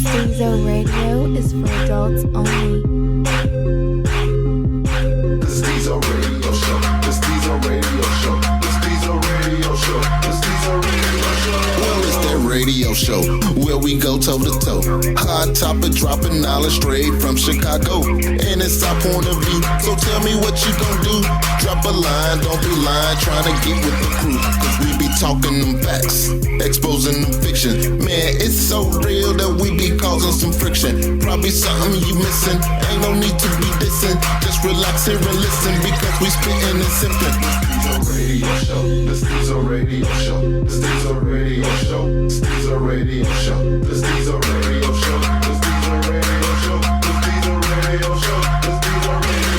Stezo Radio is for adults only. The Stezo Radio Show. The Stezo Radio Show. The Stezo Radio Show. The Stezo Radio Show. Well, it's that radio show where we go toe to toe. Hot topic, dropping knowledge straight from Chicago, and it's our point of view. So tell me what you gon' do. Drop a line, don't be lying, trying to get with the crew. Cause we be talking them facts, exposing them fiction. Man, it's so real that we be causing some friction. Probably something you missing. Ain't no need to be dissing. Just relax here and listen because we spitting and sipping. The Stezo Radio Show. The Stezo Radio Show. The Stezo Radio Show. The Stezo Radio Show. The Stezo Radio Show. The Stezo Radio Show. The Stezo Radio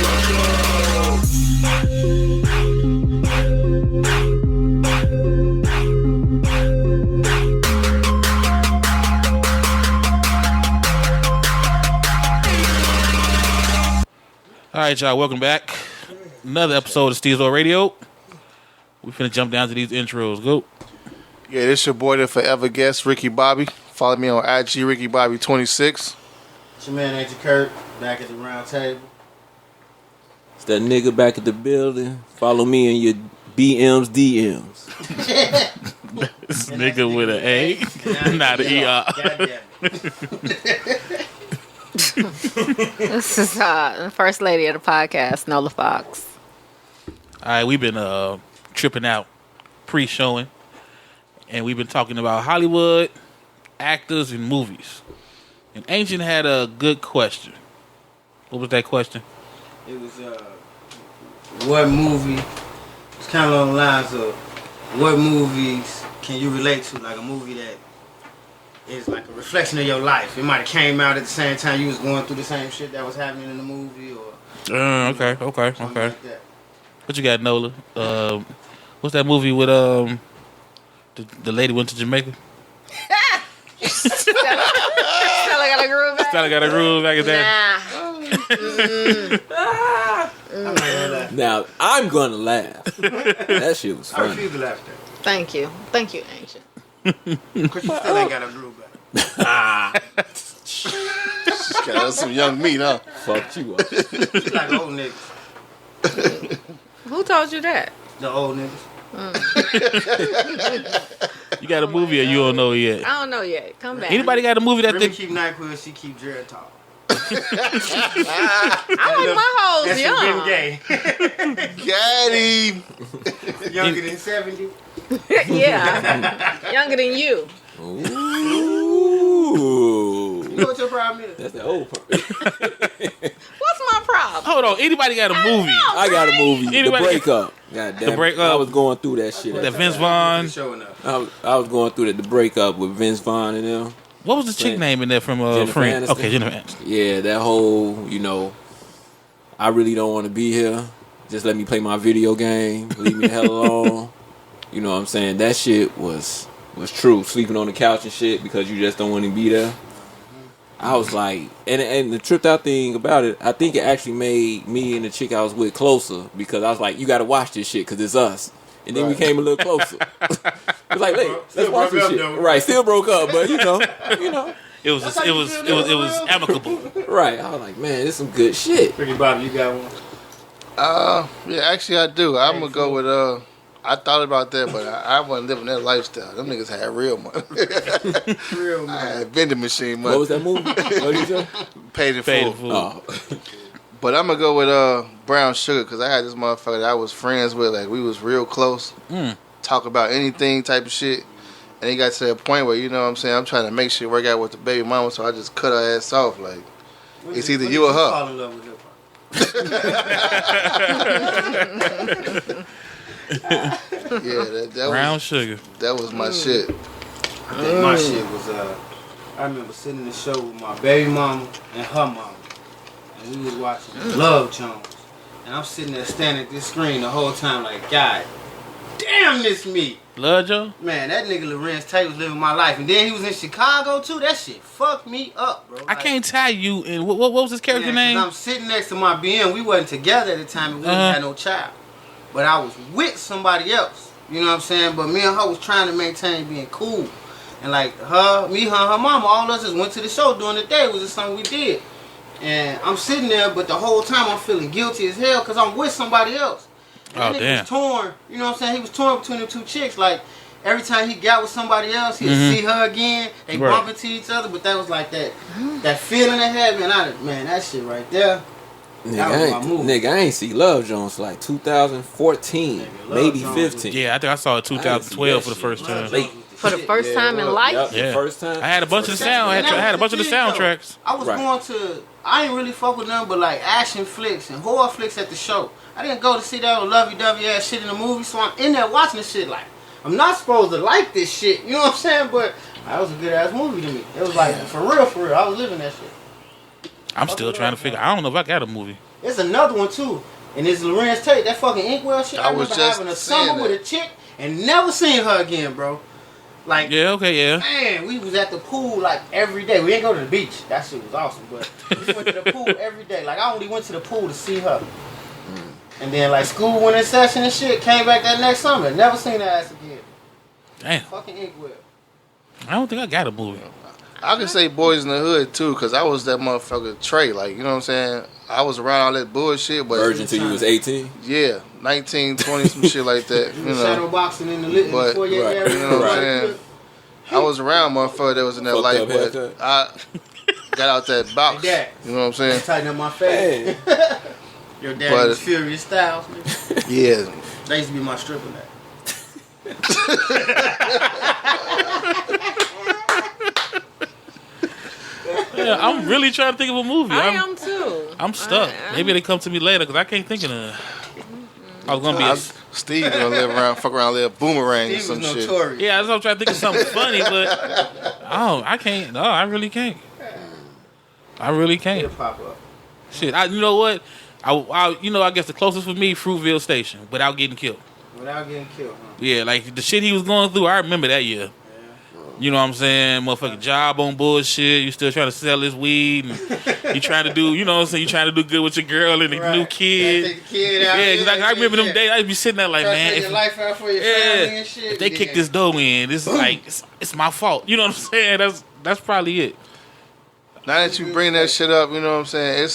All right, y'all, welcome back. Another episode of Stezo Radio. We finna jump down to these intros. Go. Yeah, this your boy, the forever guest, Ricky Bobby. Follow me on IG, Ricky Bobby 26. It's your man, Agent Curt, back at the round table. It's that nigga back at the building. Follow me in your BM's DMs. This nigga with an A, not an ER. This is the first lady of the podcast, Nola Fox. All right, we've been tripping out pre-showing, and we've been talking about Hollywood, actors, and movies. And Ancient had a good question. What was that question? It was, what movie, it's kind of along the lines of, what movies can you relate to? Like a movie that is like a reflection of your life. It might have came out at the same time you was going through the same shit that was happening in the movie, or... Okay. Like that. What you got, Nola? What's that movie with the lady went to Jamaica? Stella got a groove back. Stella got a groove back at Nah. Now, I'm gonna laugh. That shit was I funny. refuse to laugh at Thank you, Ancient. that. Because you still ain't got a groove back. Got some young meat, huh? Fucked you up. She's like old niggas. Who told you that? The old niggas. You got a movie or you don't know yet? I don't know yet. Come back. Anybody got a movie that Remy they... keep NyQuil, she keep Jared talk. I like my hoes That's young. been gay. Got him. Younger than 70. Yeah, younger than you. Ooh. You know what your problem is? That's the old part. What's my problem? Hold on. Anybody got a movie? I got a movie. Anybody- The Breakup. God damn The Breakup. I was going through that shit. That Vince Vaughn. Showing up. I was going through the Breakup with Vince Vaughn and them. What was the chick name in there from Jennifer Friends? Aniston. Okay, Jennifer Aniston. Yeah, that whole, I really don't want to be here. Just let me play my video game. Leave me the hell alone. You know what I'm saying? That shit was true. Sleeping on the couch and shit because you just don't want to be there. I was like, and the tripped out thing about it, I think it actually made me and the chick I was with closer because I was like, you got to watch this shit because it's us. And then we came a little closer. It was like, let's watch this shit. Right, still broke up, but you know. It was amicable. Right, I was like, man, this some good shit. Ricky Bobby, you got one? Yeah, actually I do. I'm gonna go with I thought about that, but I wasn't living that lifestyle. Them niggas had real money. Real I man. had vending machine money. What was that movie? What did you say? Paid in Paid in full. full. Oh. But I'm gonna go with Brown Sugar because I had this motherfucker that I was friends with. Like we was real close. Talk about anything type of shit. And it got to that point where, you know what I'm saying, I'm trying to make shit work out with the baby mama, so I just cut her ass off. Like, it's either you or her. Fall in love with hip Yeah, that Brown was, Sugar. that was my shit. I think my shit was, I remember sitting in the show with my baby mama and her mama. And we was watching Love Jones. And I'm sitting there standing at this screen the whole time like, God damn, this me. Love Joe? Man, that nigga Lorenz Tate was living my life. And then he was in Chicago too. That shit fucked me up, bro. I can't tell you. And what was his character name? I'm sitting next to my BM. We wasn't together at the time and we didn't have no child. But I was with somebody else. You know what I'm saying? But me and her was trying to maintain being cool. And like her, her mama, all of us just went to the show during the day. It was just something we did. And I'm sitting there, but the whole time I'm feeling guilty as hell because I'm with somebody else. And that nigga was torn. You know what I'm saying? He was torn between the two chicks. Like, every time he got with somebody else, he'd see her again. They bump into each other, but that was like that feeling they had, man, that shit right there. Nigga, I ain't see Love Jones for like 2014, maybe 15. Yeah, I think I saw it 2012 for the first time. For the first time in life? Yeah, first time. I had a bunch of the soundtracks. I was going to, I ain't really fuck with none but like action flicks and horror flicks at the show. I didn't go to see that old lovey-dovey ass shit in the movie, so I'm in there watching this shit like, I'm not supposed to like this shit, you know what I'm saying? But that was a good ass movie to me. It was like, for real, I was living that shit. I'm still trying to figure, I don't know if I got a movie. There's another one too, and it's Lorenz Tate, that fucking Inkwell shit. I remember having a summer with a chick and never seen her again, bro. Like, man, we was at the pool like every day. We didn't go to the beach. That shit was awesome, but we went to the pool every day. Like, I only went to the pool to see her. And then like school went in session and shit, came back that next summer. Never seen her ass again. Damn. Fucking Inkwell. I don't think I got a movie. I can say Boys in the Hood too, cause I was that motherfucker Trey. Like, you know what I'm saying? I was around all that bullshit, but virgin till you was 18. Yeah, 19, 20, some shit like that. You know, shadow boxing in the lit. But you know what I'm saying? I was around motherfucker that was in that life, but I got out that box. Like that. You know what I'm saying? Tighten up my face. Hey. Your dad was Furious Styles, man. Yeah. That used to be my stripper name. Yeah, I'm really trying to think of a movie. I am too. I'm stuck. Maybe they come to me later because I can't think of none. I was gonna be Steve gonna fuck around, live boomerang or some shit. Yeah, that's what I'm trying to think of something funny, but I can't. No, I really can't. I really can't. It'll pop up. Shit, you know what? I guess the closest for me, Fruitville Station, without getting killed. Without getting killed, huh? Yeah, like the shit he was going through, I remember that year. Yeah. You know what I'm saying? Motherfucking job on bullshit. You still trying to sell this weed. And you trying to do, you know what I'm saying? You trying to do good with your girl and the new kid. Take the kid out. Yeah, because I remember them days. I'd be sitting there like, man. Take your life out for your family and shit. If they kick this door in, this is like, it's my fault. You know what I'm saying? That's probably it. Now that you bring that shit up, you know what I'm saying?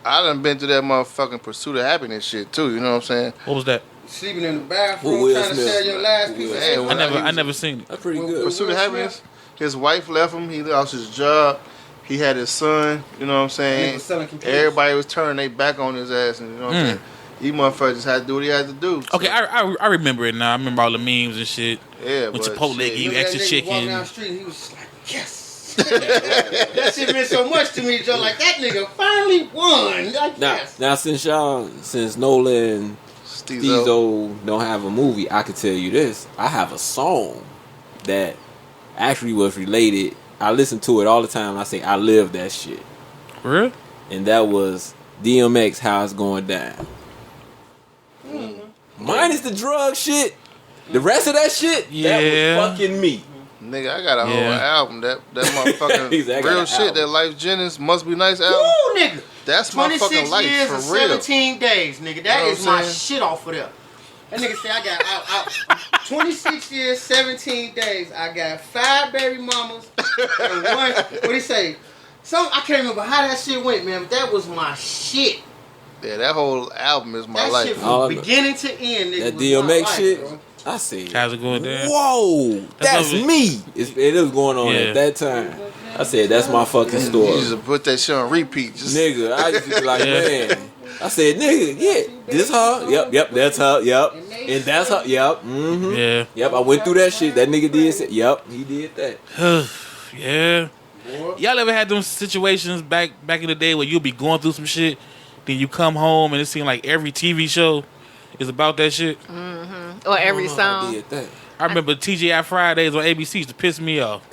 I done been through that motherfucking Pursuit of Happiness shit too, you know what I'm saying? What was that? Sleeping in the bathroom trying to sell your last piece of shit. I never seen it. That's pretty good. Pursuit of Happiness, his wife left him, he lost his job, he had his son, you know what I'm saying? Everybody was turning their back on his ass, and you know what I'm saying? He motherfucker just had to do what he had to do. So. Okay, I remember it now. I remember all the memes and shit. Yeah, when Chipotle gave you extra chicken. Walking down the street, and he was just like, yes. That shit meant so much to me, Joe. Like, that nigga finally won. Like, now since Nola and Stezo don't have a movie, I could tell you this. I have a song that actually was related. I listen to it all the time. I say I live that shit. Really? And that was DMX, How It's Going Down. Minus the drug shit. The rest of that shit, that was fucking me. Nigga, I got a whole album. That motherfucking real shit. Album. That Life Jennings Must Be Nice album. Ooh, nigga. That's my fucking life years for and real. 17 days, nigga. That is my shit off of there. That nigga say I got 26 years, 17 days. I got 5 baby mamas and one. What he say? I can't remember how that shit went, man. But that was my shit. Yeah, that whole album is my life. That shit from beginning to end, nigga. That DMX shit. Bro. I see. How's it going down? Whoa, that's me. It was going on at that time. I said, that's my fucking story. You used to put that shit on repeat. Nigga, I used to be like, man. I said, nigga, this her. Yep, that's her. Yep. And that's her. Yep. Mm-hmm. Yeah. Yep, I went through that shit. That nigga did say, yep, he did that. Yeah. Y'all ever had them situations back in the day where you'll be going through some shit, then you come home and it seemed like every TV show is about that shit? Mm-hmm. Or every song. I remember TGI Fridays on ABC used to piss me off.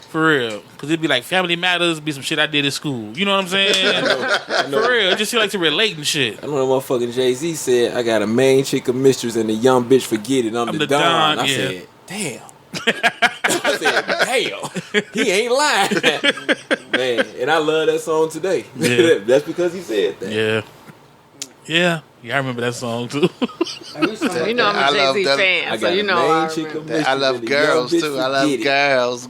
For real. Because it'd be like Family Matters, be some shit I did at school. You know what I'm saying? I know. For real. It just seemed like to relate and shit. I know what motherfucking Jay-Z said, I got a main chick, a mistress, and a young bitch forget it. I'm the Don. I said, damn. I said, damn. He ain't lying. Man, and I love that song today. Yeah. That's because he said that. Yeah. Yeah, I remember that song too. You know I I'm a love Jay-Z that. fan, so you know I remember. I love girls too. I love girls.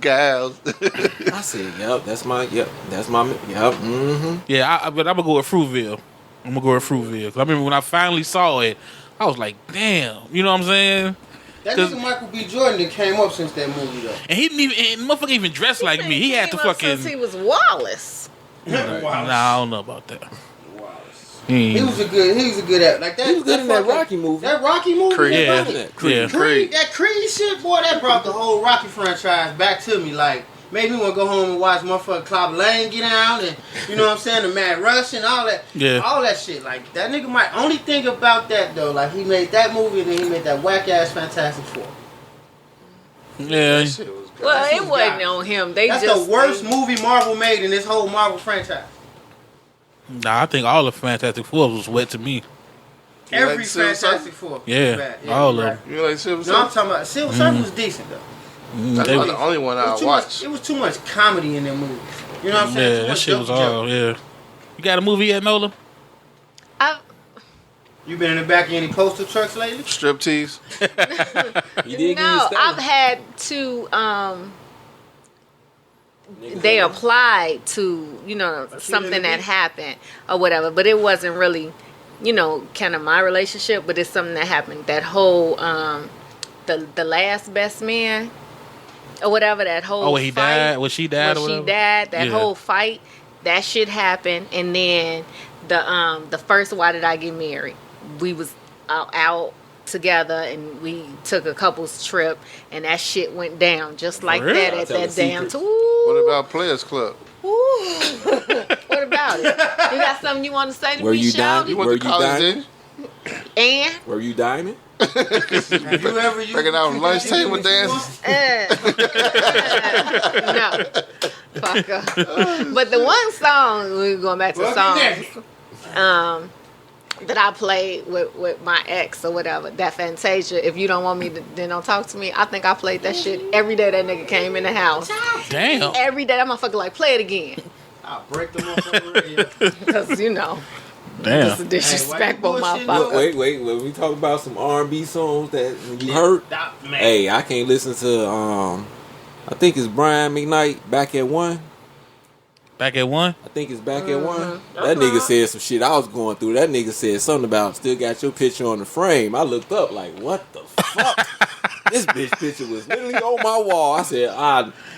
I said, yep, that's my. Mm-hmm. Yeah, but I'm gonna go with Fruitville. 'Cause I remember when I finally saw it, I was like, damn. You know what I'm saying? That nigga Michael B. Jordan that came up since that movie though. And he didn't even, and motherfucker even dressed like me. He had to came up fucking. since he was Wallace. Nah, I don't know about that. He was a good actor. Like that. He was good in that fucking- Rocky movie. That Rocky movie. Creed. Yeah, Creed. yeah. That Creed shit, boy, that brought the whole Rocky franchise back to me. Like, made me want to go home and watch motherfucking Clubber Lang get down and, you know what I'm saying, the Mad Rush and all that. Yeah. All that shit. Like, that nigga might only think about that, though. Like, he made that movie and then he made that whack-ass Fantastic Four. Yeah. That shit was good. Well, it shit's wasn't got- on him. They That's just the worst movie Marvel made in this whole Marvel franchise. Nah, I think all the Fantastic Four was wet to me. You Every like Silver Fantastic Four. Yeah, Bad. all you're of right. them. You like Silver No, I'm Surfer? talking about Silver Surfer was decent, though. That's They not was- the only one I watched. It was too much comedy in them movies. You know what I'm saying? Yeah, Too that much shit was double all. joke. Yeah. You got a movie yet, Nola? You been in the back of any postal trucks lately? Striptease. You did No, I've had to. They applied to, you know, something that happened or whatever, but it wasn't really, you know, kind of my relationship. But it's something that happened. That whole the last best man or whatever. That whole when he fight, died? When she died or When she whatever? died, that Yeah. whole fight, that shit happened, and then the first Why Did I Get Married? We was out together and we took a couple's trip and that shit went down just like real? that I'll at tell that the damn secrets. What about Players Club? What about it? You got something you want to say to Were me, you Shawty? You Were went to you college, dying? didn't you? And Were you diamond? Have you ever used Breaking out lunch table dances. no, fucker. But the one song, we're going back to songs, that I played with my ex or whatever, that Fantasia, if you don't want me to, then don't talk to me. I think I played that shit every day that nigga came in the house. Damn. Every day that motherfucker like, play it again. I'll break the motherfucker radio. Because, you know, it's a Damn. disrespectful Hey, why you motherfucker. Wait. When we talk about some R&B songs that you heard, Stop, man. hey, I can't listen to. I think it's Brian McKnight, Back at One. Back at one? I think it's Back at One. That nigga said some shit I was going through. That nigga said something about still got your picture on the frame. I looked up like, what the fuck? This bitch picture was literally on my wall. I said,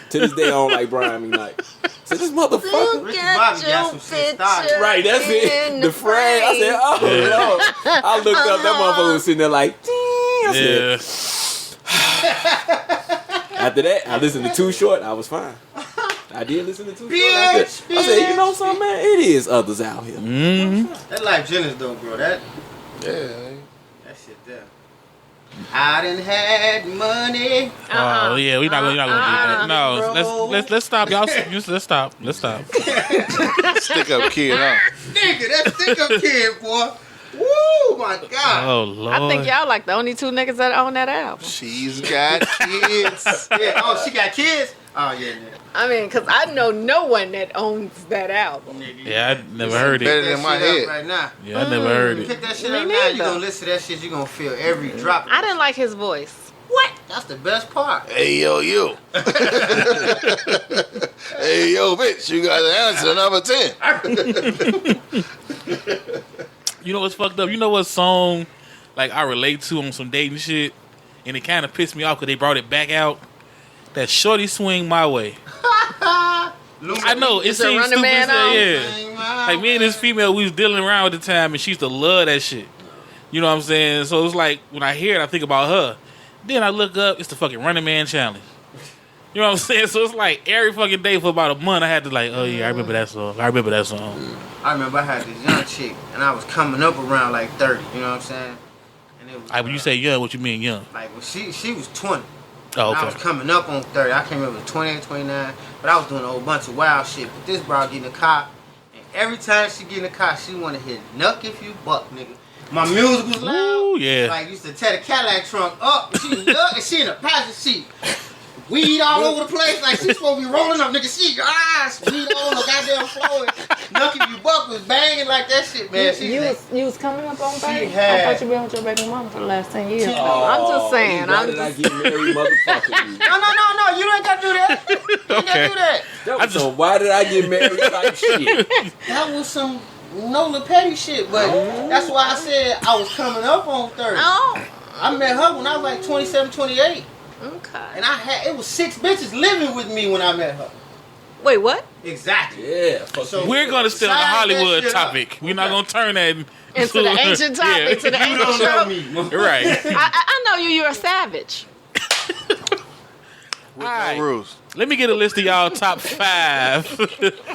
to this day I don't like Brian McKnight. I said, this motherfucker. Ricky Bobby got some shit started. Right, that's it. The frame. I said, oh Lord. I looked up, that motherfucker was sitting there like, ding. I said, Yeah. after that, I listened to Too Short. I was fine. I did listen to Too Short. I said, you know something, man? It is others out here. Mm-hmm. That Life Jennings though, bro. That Yeah. shit there. I done had money. Oh yeah, we're not gonna do that. No, bro. let's stop, y'all. Let's stop. Stick up kid, huh? Nigga, that stick up kid, boy. Woo, my God. Oh Lord. I think y'all like the only two niggas that own that album. She's got kids. Yeah. Oh, she got kids? Oh, yeah, nigga. I mean, because I know no one that owns that album. Nigga, Yeah, I never heard Better it. than that my shit up head. right now. Yeah, I never heard You it. pick that shit Me up now, you neither. gonna listen to that shit, you gonna feel every drop. of I it. didn't like his voice. What? That's the best part. Hey yo, you. Hey yo, bitch, you got the answer number 10. You know what's fucked up? You know what song like I relate to on some dating shit, and it kind of pissed me off because they brought it back out. That Shorty Swing My Way. I know it It's a seems Running stupid. Man as hell, on? yeah. Like me and this female, we was dealing around at the time, and she used to love that shit. You know what I'm saying? So it's like when I hear it, I think about her. Then I look up, it's the fucking Running Man challenge. You know what I'm saying? So it's like every fucking day for about a month, I had to like, oh yeah, I remember that song. I remember that song. I remember I had this young chick, and I was coming up around like 30. You know what I'm saying? And it was Like when you say young, what you mean young? like when she was 20. Oh, And I was okay. coming up on 30. I can't remember 28, 29, but I was doing a whole bunch of wild shit. But this bro get in the car, and every time she get in the car, she want to hit Nuck If You Buck, nigga. My music was loud. Ooh, yeah. Like used to tear the Cadillac trunk up, and she nuck, and she in the passenger seat. Weed all over the place, like she supposed to be rolling up, nigga. She weed all on the goddamn floor. And Nuck If You Buck was banging ain't like that shit, man. You was coming up on 30? had- I thought you been with your baby mama for the last 10 years. Oh, I'm just saying. Why did I get married, motherfucker? No, you ain't got to do that. You ain't got to do that. That was some why did I get married type shit. That was some Nola Petty shit, but that's why I said I was coming up on 30. Oh, I met her when I was like 27, 28. okay. And it was 6 bitches living with me when I met her. Wait, what? Exactly. Yeah. So We're gonna stay on the size that Hollywood shit up. topic. We're not gonna turn that Into the ancient topic, to the You ancient don't know show. me. Right. I know you. You're a savage. With Alright. no rules. Let me get a list of y'all top 5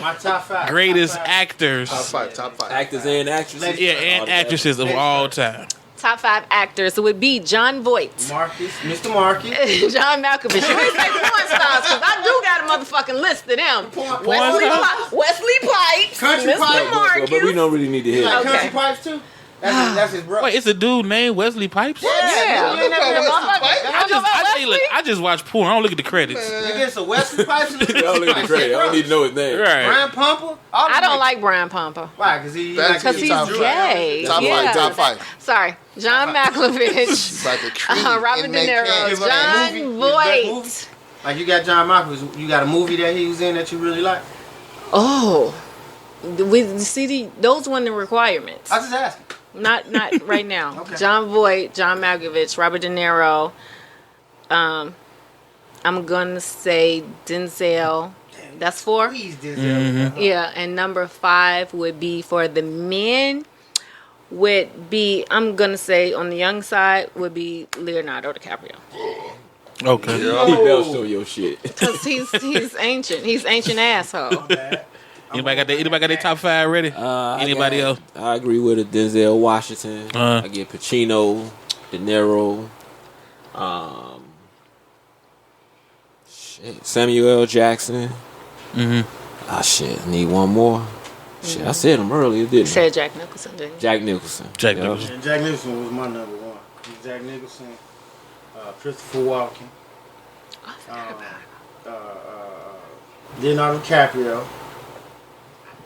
My top 5. greatest Top 5. actors. Top five. Actors and actresses. Yeah, and actresses of all time. Top 5 actors would be John Voight, Marcus, Mr. Marcus. John Malkovich. You ain't say porn stars because I do got a motherfucking list of them. stars? Wesley Pipes, Country Mr. Pipes. Marcus. But we don't really need to hear You like that. Okay. Country Pipes too? That's his brother. Wait, it's a dude named Wesley Pipes? Yeah. Yeah. You ain't never heard of Wesley Pipes? I just watch porn. I don't look at the credits. You get some Wesley Pipes. I don't look at the credit. I don't need to know his name. Right. Brian Pumper. I don't like Brian Pumper Why? Because he's Top gay. Top Yeah. 5. Top 5. Sorry, John Malkovich, It's like the tree. Robert and De they Niro, can't- Give us a movie, John his best movie. Voight. Like you got John Malkovich. You got a movie that he was in that you really like? Oh, those weren't the requirements. I just asking. Not right now. Okay. John Voight, John Malkovich, Robert De Niro. I'm gonna say Denzel. That's 4. Please, Denzel. Yeah, and number 5 would be for the men. Would be I'm gonna say on the young side would be Leonardo DiCaprio Okay. He better show your shit. because he's ancient. He's ancient asshole. Anybody got their top 5 ready? Anybody else? I agree with it. Denzel Washington. Uh. I get Pacino, De Niro, Samuel L. Jackson. Ah, shit. I need one more. Shit, I said him earlier, didn't I? Said Jack Nicholson, didn't you? Jack Nicholson. Jack Yeah. Nicholson. And Jack Nicholson was my number 1. Jack Nicholson, Christopher Walken, I forgot about it. Leonardo DiCaprio.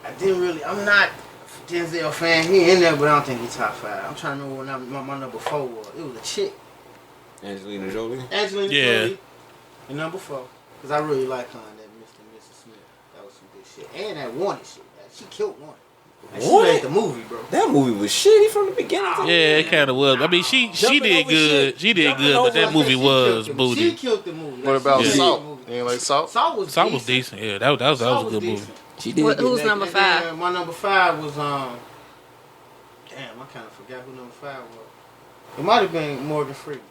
I'm not a Denzel fan. He in there, but I don't think he's top 5. I'm trying to remember what my number 4 was. It was a chick. Angelina Jolie. Angelina Yeah. Jolie. And number 4. Because I really like her in that Mr. and Mrs. Smith. That was some good shit. And that Wanted shit. She killed Wanted. And she What? made the movie, bro. That movie was shitty from the beginning. to the Yeah, it kind of was. I mean, she Jumping did over good. shit. She did Jumping good, over but that Like movie she was killed the movie. She booty. killed the movie. What about Yeah. Salt? You ain't like Salt? Salt was Salt was decent. Yeah, that was a good movie. decent. She did. What- get who's naked. number And 5? then my number 5 was damn, I kind of forgot who number 5 was. It might have been Morgan Freeman.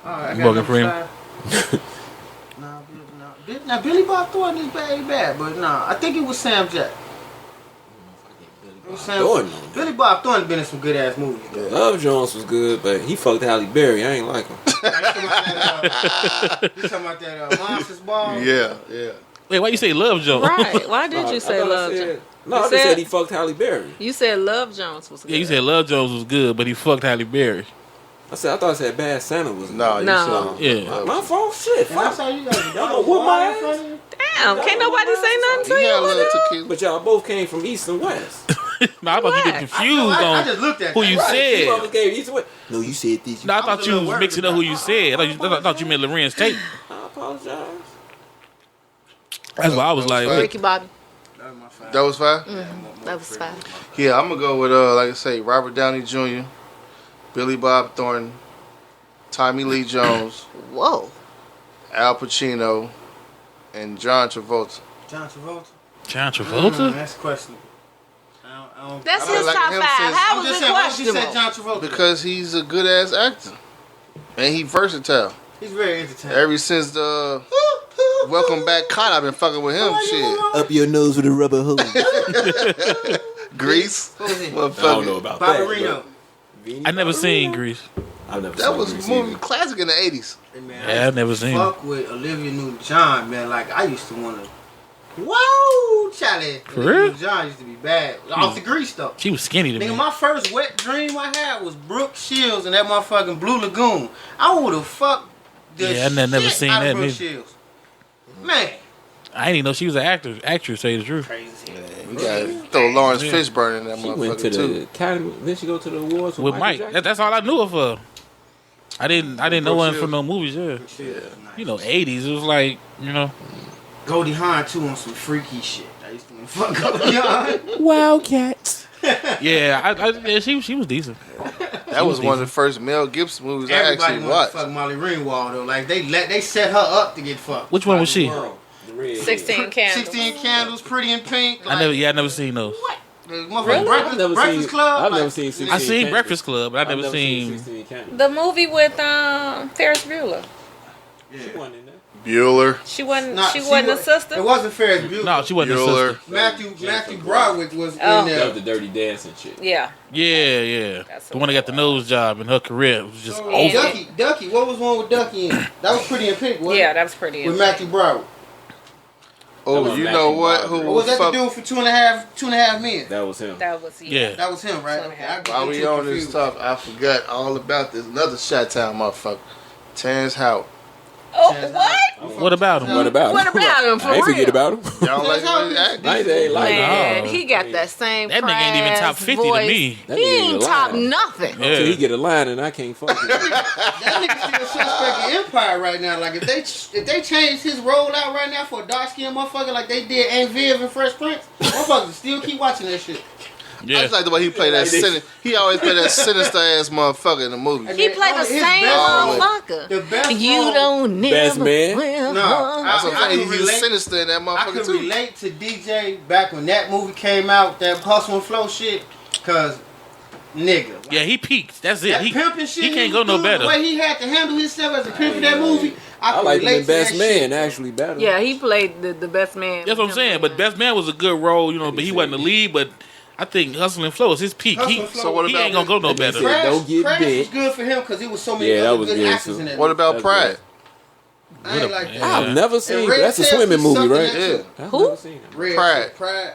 All right, I got Morgan number Freeman. 5. Now Billy Bob Thornton is bad, but nah, I think it was Sam Jack. It was Sam Thornton. Billy Bob Thornton been in some good ass movies. Though. Love Jones was good, but he fucked Halle Berry. I ain't like him. You talking about that Monsters Ball? Yeah. Wait, why you say Love Jones? Right? Why did you say Love Jones? No, I just said he fucked Halle Berry. You said Love Jones was good. Yeah, you said Love Jones was good, but he fucked Halle Berry. I thought I said Bad Santa was good. No, you No. said Yeah. My fault. Shit. And that's Fuck. how you got Y'all gonna whoop my ass? Damn, can't nobody say nothing to He had a you. little tequila. But y'all both came from East and West. No, I thought you What? get confused I on just looked at who that. you Right. You said. always gave East and West. No, you said this. No, I I was thought a you little was worried mixing up who you about said. I thought you meant Lorenz Tate. I apologize. That's why I was like, Right. Ricky Bobby. That was my 5. That was 5? That was 5. Yeah, I'm going to go with, like I say, Robert Downey Jr., Billy Bob Thornton, Tommy Lee Jones, Whoa. Al Pacino, and John Travolta. John Travolta? John Travolta? That's questionable. I don't, That's I don't his like top him 5. since- How I'm was just it saying, why you said questionable? John Travolta? Because he's a good-ass actor. And he versatile. he's very entertaining. Ever since the Welcome Back Con, I've been fucking with him. Shit. Up your nose with a rubber hose. Grease. What was it? I don't know Motherfucker. about Barbarino. that. I never seen Grease. I've never That seen was Grease a movie either. classic in the 80s. Hey, man, Yeah, I've never seen it. Fuck with Olivia Newton-John, man. Like, I used to want to... Whoa, Charlie. For Olivia real? Newton-John used to be bad. Off the Grease stuff. She was skinny to Nigga, me. my first wet dream I had was Brooke Shields and that motherfucking Blue Lagoon. I would have fucked the Yeah, I never shit seen out that of Brooke neither. Shields. Man. I didn't even know she was an actress, say the truth. Crazy as hell. You gotta throw Lawrence Fishburne in that She went to motherfucker the too. Academy. Then she go to the awards with Mike. That's all I knew of her. I didn't know her from no movies. Yeah, you know, 80s. It was like, you know, Goldie Hawn too on some freaky shit. I used to fuck Goldie Hawn. Wildcats. yeah, she was decent. That was one of the first Mel Gibson movies I Everybody actually wanted to watched. fuck Molly Ringwald though. Like they set her up to get fucked. Which one was she? 16 Candles. 16 Candles, Pretty in Pink. Like, I never seen those. Really? Breakfast Club. I've never like, seen 16 I seen Candles. Breakfast Club, but I never seen. 16 Candles. The movie with Ferris Bueller. She wasn't in there. Bueller. She wasn't. Nah, she wasn't a sister. It wasn't Ferris Bueller. No, she wasn't a Bueller. sister. Matthew Broderick was in That there. was the Dirty Dancing shit. Yeah. Yeah. That's The one that got the nose job in her career was just So, over. Ducky. What was one with Ducky in? That was Pretty in Pink, wasn't Yeah, it? that was pretty. With Matthew Broderick. Oh, you know what? Who Or was that the fuck? dude for two and a half men? That was him. That was Yeah. That was him, right? Okay, I get While them we two on this confused. stuff, I forgot all about this. Another Chi-Town motherfucker. Terrence Howard. Oh, Terrence what? Howard. What about him? What about him? What about him, for I ain't real? forget about him. Y'all like the way he act? I ain't like Man, No. he got that same That nigga ain't even top crass 50 to voice. me. That He nigga ain't ain't top lying. nothing. Yeah. Until he get a line and I can't fuck with him. That nigga still suspect in Empire right now. Like if they change his role out right now for a dark skinned motherfucker like they did Aunt Viv and Fresh Prince, motherfuckers still keep watching that shit. I Yeah. just like the way he played that. He always played that sinister ass motherfucker in the movie. And He then played the his same best role- motherfucker. The best You role- don't never Best man? will No, hunt. That's what I'm I saying. can He was relate- sinister in that I motherfucker could too. relate to DJ back when that movie came out, that Hustle and Flow shit, cause nigga. Like, Yeah, he peaked. That's it. that He pimping shit he can't go was no doing, better. The way he had to handle himself as a pimp in that movie, I I could like him relate in to Best that Man shit. actually better. Yeah, he played the best man. That's what I'm saying. But Best Man was a good role, you know, but he wasn't the lead. But I think Hustle and Flow is his peak. Hustle He, and Flow. So what he about ain't gonna go no That better. nigga said, "Don't get Crash bit." was good for him because he was so many Yeah, that other was good good, actors too. in that What movie. about That's Pride? I ain't like that. Yeah. I've never seen And it. Red That's a Tail, swimming he movie, sucked in right? that Yeah. too. I've Who? never seen it. Red Pride. Pride.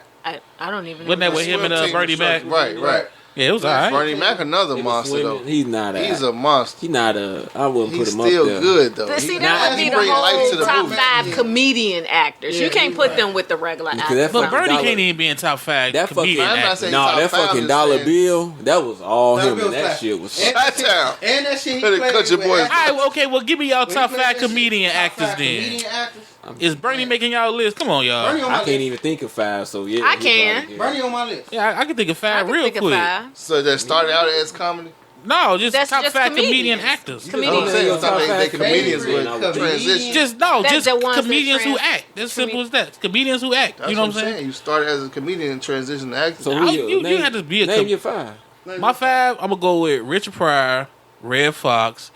I don't even know. Wasn't that with him and Swim team Bernie was Mac? something. Right. Yeah, it was alright. Bernie Mac another He was monster though. swimming. He's not a. He's a monster. He not a. I wouldn't He's put him still up there. good though. But see, He- that would he be the bring life whole to the top movie. 5 comedian actors. Yeah, You can't you put right. them with the regular Because actors. that But fucking Bernie dollar, can't even be in top 5 that fucking comedian I'm not actors. saying nah, top that five, fucking I'm dollar saying- bill. That was all Dollar him, Bill and that Flash. shit was. And Chi-Town. And that shit he Better played cut your with boys. actors. All right, well, okay, well, give me y'all When he top played 5 that shit, comedian top actors 5 then. comedian actors. Is Bernie making y'all list? Come on, y'all. Bernie on my I can't list. even think of 5, so yeah. I he can. probably Bernie on my list. Yeah, I can think of I 5 can real think of quick. 5. So that started out as comedy. No, just That's top just 5 comedian comedians. actors. I'm Comedians. saying Your top something they five comedians would comedians. transition. Just That's the ones that comedians who trans- act. As simple as that. Comedians who act. That's You know what what I'm saying? You started as a comedian and transition to acting. So I- who you name, had to be a name com- your 5. My 5, I'm gonna go with Richard Pryor, Red Fox,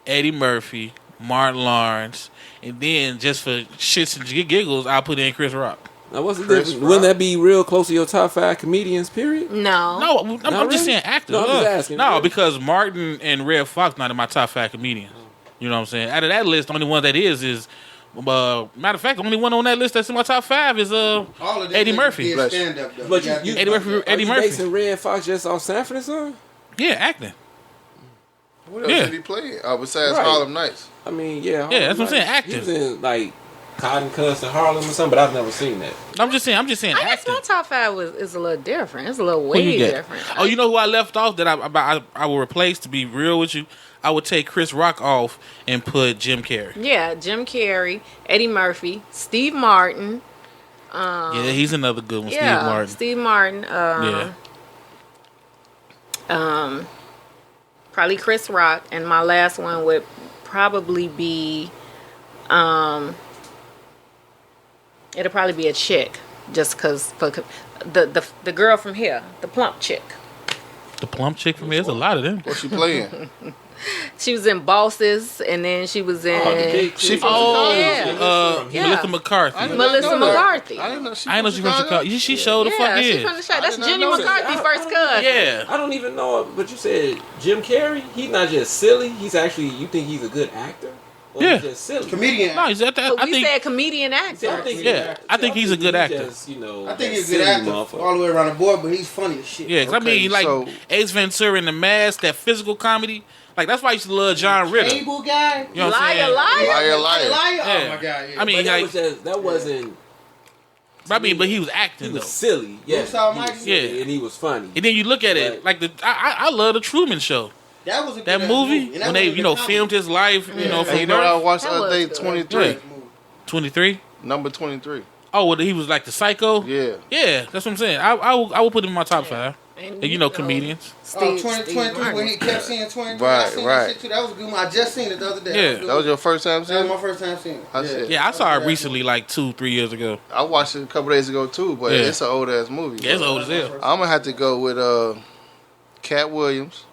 Eddie Murphy, Martin Lawrence, and then just for shits and giggles, I'll put in Chris Rock. Now what's the Chris difference? Rock. Wouldn't that be real close to your top 5 comedians? Period. No. No, I'm Not just really? saying actors. No, I'm just asking. No, Really? because Martin and Red Fox not in my top 5 comedians. You know what I'm saying? Out of that list, the only one that is matter of fact, the only one on that list that's in my top 5 is All of them Eddie niggas Murphy. did Bless stand-up, though. But got you- this Eddie fucked Murphy- up. Eddie Are you Murphy. basing Red Fox just off Sanford and Son? Yeah, acting. What else Yeah. did he play? Besides Right. Harlem Nights. I mean, yeah. Yeah, that's what I'm saying, He acting. was in like Cotton Cuss in Harlem or something, but I've never seen that. I'm just saying I guess acting. my top 5 is a little different. It's a little Who way you got? different. Oh, you know who I left off that I will replace, to be real with you? I would take Chris Rock off and put Jim Carrey. Yeah, Jim Carrey, Eddie Murphy, Steve Martin. Yeah, he's another good one, Yeah, Steve Martin. Steve Martin. Probably Chris Rock, and my last one would probably be, it'll probably be a chick, just cause for the girl from here, the plump chick. The plump chick from here, there's a lot of them. What's she playing? She was in Bosses, and then she was in She from Oh, Chicago? Yeah. Melissa McCarthy. I did not Melissa know that. McCarthy. I didn't know she I didn't know she from Chicago. She showed the fuck Yeah, she's is. from the show. That's did not Jenny know that. McCarthy first cousin. Yeah. I don't even know, but you said Jim Carrey. He's not just silly. He's actually. You think he's a good actor? Or Yeah. He's just silly. Comedian. No, he's at that. But I we think. said comedian actor. I think Yeah, I think he's a good actor. Just, you know, I think he's a silly good actor motherfucker. all the way around the board, but he's funny as shit. Yeah, 'cause Okay, I mean, like so- Ace Ventura and The Mask, that physical comedy. Like that's why I used to love John Ritter. You Cable guy. know what I'm saying? Liar. Liar, liar. Liar. Yeah. Oh my god. Yeah. I mean, But like, that wasn't. I mean, but he was acting He was though. silly. Yeah, saw he was Mikey? silly, Yeah. and he was funny. And then you look at it like I love the Truman Show. That was a That good movie And that when they was a good filmed his life. You know, And from you know what I birth. watched the That other day? was good. 23. Yeah. 23. Number 23. Oh, well, he was like the psycho. Yeah. Yeah, that's what I'm saying. I will put him in my top 5. And you know, comedians. Oh, 2023 when he kept seeing 23. Right, I seen right. That shit too. That was a good one. I just seen it the other day. Yeah. That was your first time That seeing was it? my first time seeing it. I see it. Yeah, I saw it recently, like 2-3 years ago. I watched it a couple days ago too, but Yeah. it's an old ass movie. Yeah, it's old as hell. I'm gonna have to go with Cat Williams,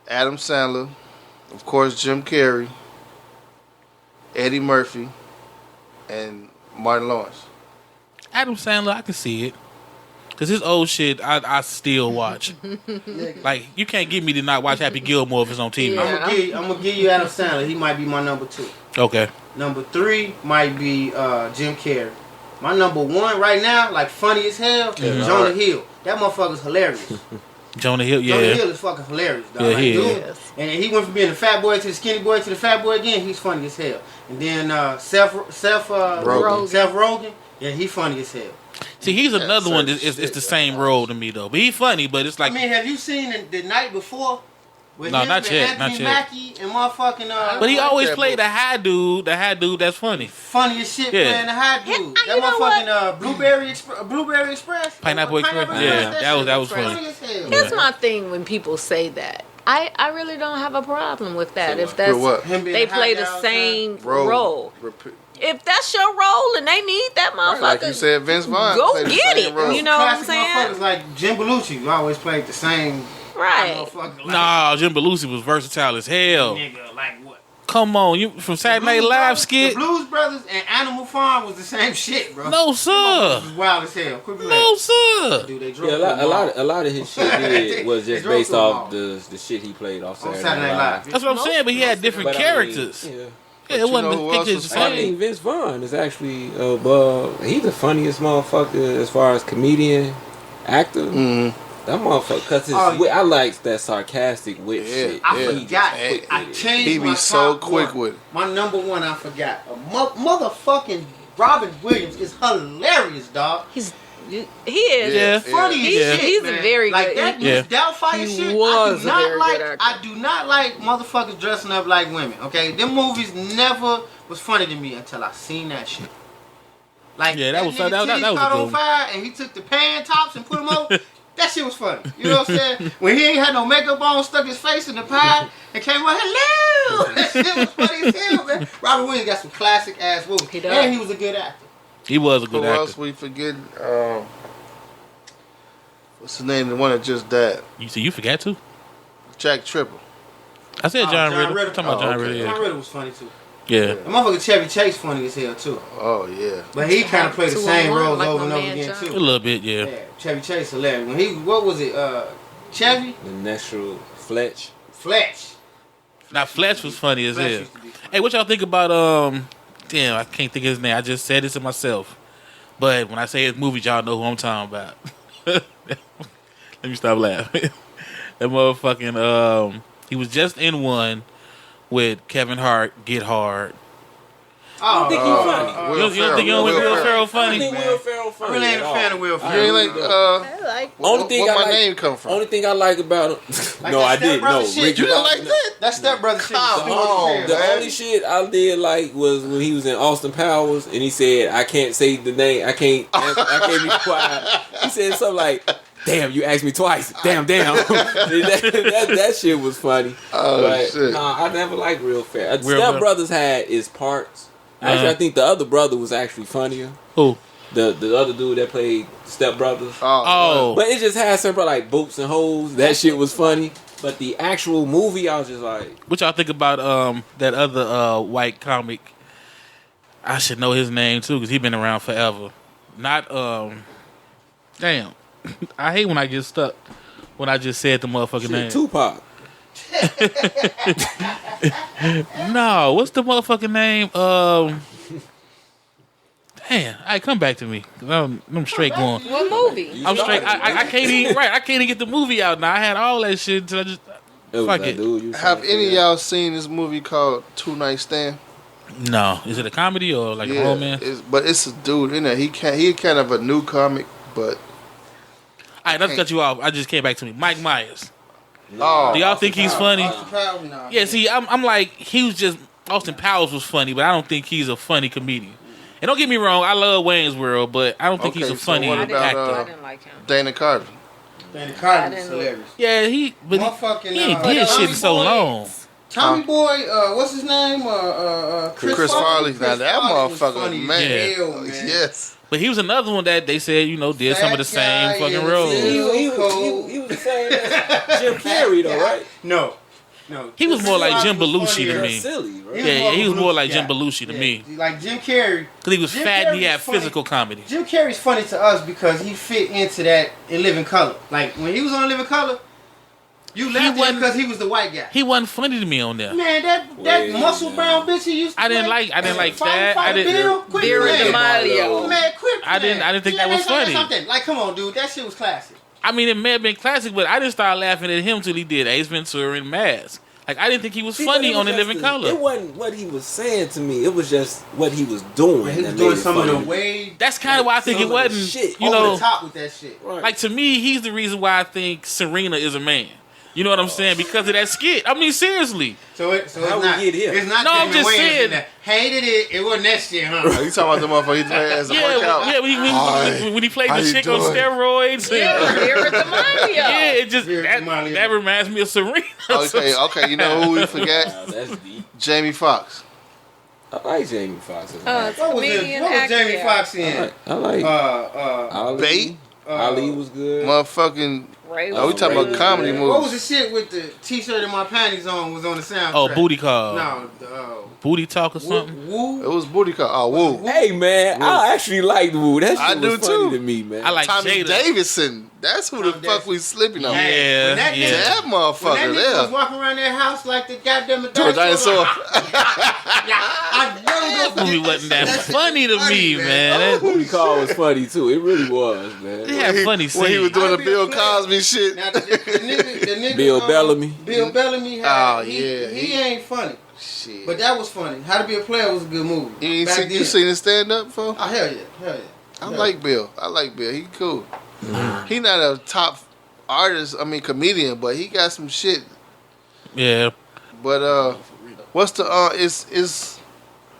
Adam Sandler, of course Jim Carrey, Eddie Murphy, and Martin Lawrence. Adam Sandler, I can see it. Cause his old shit, I still watch. Like you can't get me to not watch Happy Gilmore if it's on TV. Yeah. I'm gonna give you Adam Sandler. He might be my number 2. Okay. Number 3 might be Jim Carrey. My number 1 right now, like funny as hell, Jonah Hill. That motherfucker's hilarious. Jonah Hill, Jonah yeah. Hill is fucking hilarious, dog. Yeah, he dude, is. And he went from being the fat boy to the skinny boy to the fat boy again. He's funny as hell. And then Seth Rogen, yeah, he funny as hell. See, he's another one. It's the same role to me though. But he's funny, but it's like. I mean, have you seen the night before? With No, him not and yet, Anthony not yet. Mackie and motherfucking. But he like always that played movie. the high dude. The high dude that's funny. Funny as shit Yeah. playing the high dude. Yeah, That you know motherfucking Blueberry Express. Pineapple Express? Yeah, that was funny. as hell. Here's my thing when people say that. I really don't have a problem with that. So if what? that's With what? Him being they the play high the guy same role. Repeat. If that's your role and they need that motherfucker, Like you said, Vince Vaughn. go played the get same it. role. You know what I'm Classic saying? motherfuckers like Jim Belushi, who always played the same Right. motherfucker. Like, Nah, Jim Belushi was versatile as hell. nigga, like what? Come on, you from Saturday Night Blues Live Brothers- skit? The Blues Brothers and Animal Farm was the same shit, bro. No It sir, was wild as hell. Quit playing. no sir. Dude, they drove Yeah, a lot of his shit did was They just drove based to 'em all. off the shit he played off on Saturday Night Live. That's what I'm saying. But he had different But I mean, characters. yeah. Yeah, it you wasn't know who the else pictures was the I same. think Vince Vaughn is actually he's the funniest motherfucker as far as comedian actor. Mm-hmm. That motherfucker, cause his Oh, wit, I like that sarcastic wit Yeah, shit. I yeah. forgot. Hey, I changed he be my so top quick one. with it. My number 1, I forgot. Motherfucking Robin Williams is hilarious, dog. he is. Yeah. Funny as Yeah. shit, He's a man. very like good- that yeah. Miss Doubtfire He shit. was a very like. good actor. I do not like motherfuckers dressing up like women. Okay, them movies never was funny to me until I seen that shit. Like Yeah, that was- nigga that titties was a caught good on one. fire and he took the pan tops and put them over. That shit was funny. You know what I'm saying? When he ain't had no makeup on, stuck his face in the pie, and came out, hello! That shit was funny as hell, man. Robert Williams got some classic ass movies. He does. And he was a good actor. He was a good Who else actor. we forget? What's the name? The one that just died. You see, you forgot to. Jack Tripper. I said Oh, John John Ritter. Ritter. I'm talking about Oh, John okay. Ritter. John Yeah. Ritter was funny too. Yeah. The motherfucker Chevy Chase funny as hell too. Oh yeah. But he kind of played the Two same on one, roles like over my and over man again John. A too. little bit, yeah. Yeah, Chevy Chase hilarious. When he, what was it? Chevy The natural Fletch. Fletch. Now Fletch was funny as Fletch hell. used to be- Hey, what y'all think about damn, I can't think of his name. I just said it to myself. But when I say his movies, y'all know who I'm talking about. Let me stop laughing. That motherfucking he was just in one with Kevin Hart, Get Hard. Oh, think he funny. You don't think Will Ferrell I funny? think Will Ferrell I funny. really ain't at a all. fan of Will You Ferrell. ain't like I like. Only thing where I my like- name come from? Only thing I like about him. Like no, that I did. Step Brother No, shit. Rickey. You didn't like that? That stepbrother shit. was Come stupid on, as The hell, man. only shit I did like was when he was in Austin Powers and he said, "I can't say the name. I can't be quiet." He said something like, "Damn, you asked me twice. Damn." that shit was funny. Oh, But, shit. Nah, I never liked Real Fair. Will Step Ferrell. Brothers had its parts. Actually, I think the other brother was actually funnier. Who? The other dude that played Step Brothers. Oh. But it just had something like Boots and Hoes. That shit was funny. But the actual movie, I was just like, What y'all think about that other white comic? I should know his name too because he been around forever. Not damn. I hate when I get stuck when I just said the motherfucking shit, name. Tupac. No, what's the motherfucking name? Damn, I come back to me. 'Cause I'm straight going. What movie? I'm straight. I can't even I can't even get the movie out now. I had all that shit until I just It was fuck that it. dude you Have trying to any of figure out. y'all seen this movie called Two Night Stand? No, is it a comedy or like a romance? But it's a dude in there. He kind of a new comic, but. All right, let's cut you off. I just came back to me. Mike Myers. Oh, Do y'all think he's funny? No. Yeah, see, I'm like, he was just, Austin Powers was funny, but I don't think he's a funny comedian. And don't get me wrong, I love Wayne's World, but I don't think he's a funny what about, actor. I didn't like him. Dana Carvey. Danny Carter was hilarious. Yeah, he Motherfucking, he ain't did shit in so long. Tommy Boy, what's his name? Chris Farley. Now that was motherfucker, funny as man. hell, man. Yes. But he was another one that they said, did some of the Fat same guy fucking in roles. the He was the same as Jim Carrey, though, right? No. He was more like Jim was Belushi to funnier. me. Silly, right? Yeah, he was more like Belushi Jim guy. Belushi to me. Like Jim Carrey. Because he was Jim fat and he Carrey's had funny. physical comedy. Jim Carrey's funny to us because he fit into that in Living Color. Like when he was on Living Color, you laughed at him because he was the white guy. He wasn't funny to me on there. Man, that muscle brown bitch he used to I didn't play, like Fight that. I didn't. Bill, quit Vera playing. DeMaio. Man, quit I didn't playing. think Yeah, that was funny. something. Like, come on, dude. That shit was classic. I mean, it may have been classic, but I didn't start laughing at him till he did Ace Ventura and Mask. Like, I didn't think he was funny on The Living Color. It wasn't what he was saying to me. It was just what he was doing. He was doing some of the way. That's kind of why I think it some of the wasn't, shit. Over the top with that shit. Right. like to me, he's the reason why I think Serena is a man. You know what I'm saying? Because of that skit. I mean, seriously. So it's How we not. get here? It's not. No, I'm Damon just Wayans saying. in there. Hated it. It wasn't that shit, huh? You talking about the motherfucker he played as a workout? When he played How the you chick on doing? steroids. Yeah, Vera DeMaio. Yeah, it just Vera DeMaio. that reminds me of Serena. Okay. You know who we Wow, forgot? that's deep. Jamie Foxx. I like Jamie Foxx. It's What was comedian Jamie actor. Foxx in? I like Ali. Bait. Ali was good. Motherfucking. Ray Oh, we was talking about good. comedy movies. What was the shit with the t-shirt and my panties on was on the soundtrack? Oh, booty call. No, Booty talk or something. Woo. It was booty call. Oh, woo. Hey man, I actually like Woo. That shit I was do funny too. to me, man. I like Tommy Jada. Davidson. That's who the Tom fuck we slipping on. Yeah, When that yeah. nigga- That When motherfucker that nigga was there. walking around that house like the goddamn Dinosaur. I never That movie wasn't that funny to me, man. That- Booty call was funny too. It really was, man. It had funny scenes. When he was doing the I'd be Bill a player. Cosby shit. Now the nigga, Bill Bellamy. Bill Bellamy. Oh, he yeah. ain't funny, Shit. but that was funny. How to Be a Player was a good movie. You Back then. seen his stand up for? Oh hell yeah. I like Bill. He cool. He not a top artist, comedian, but he got some shit. Yeah. But what's the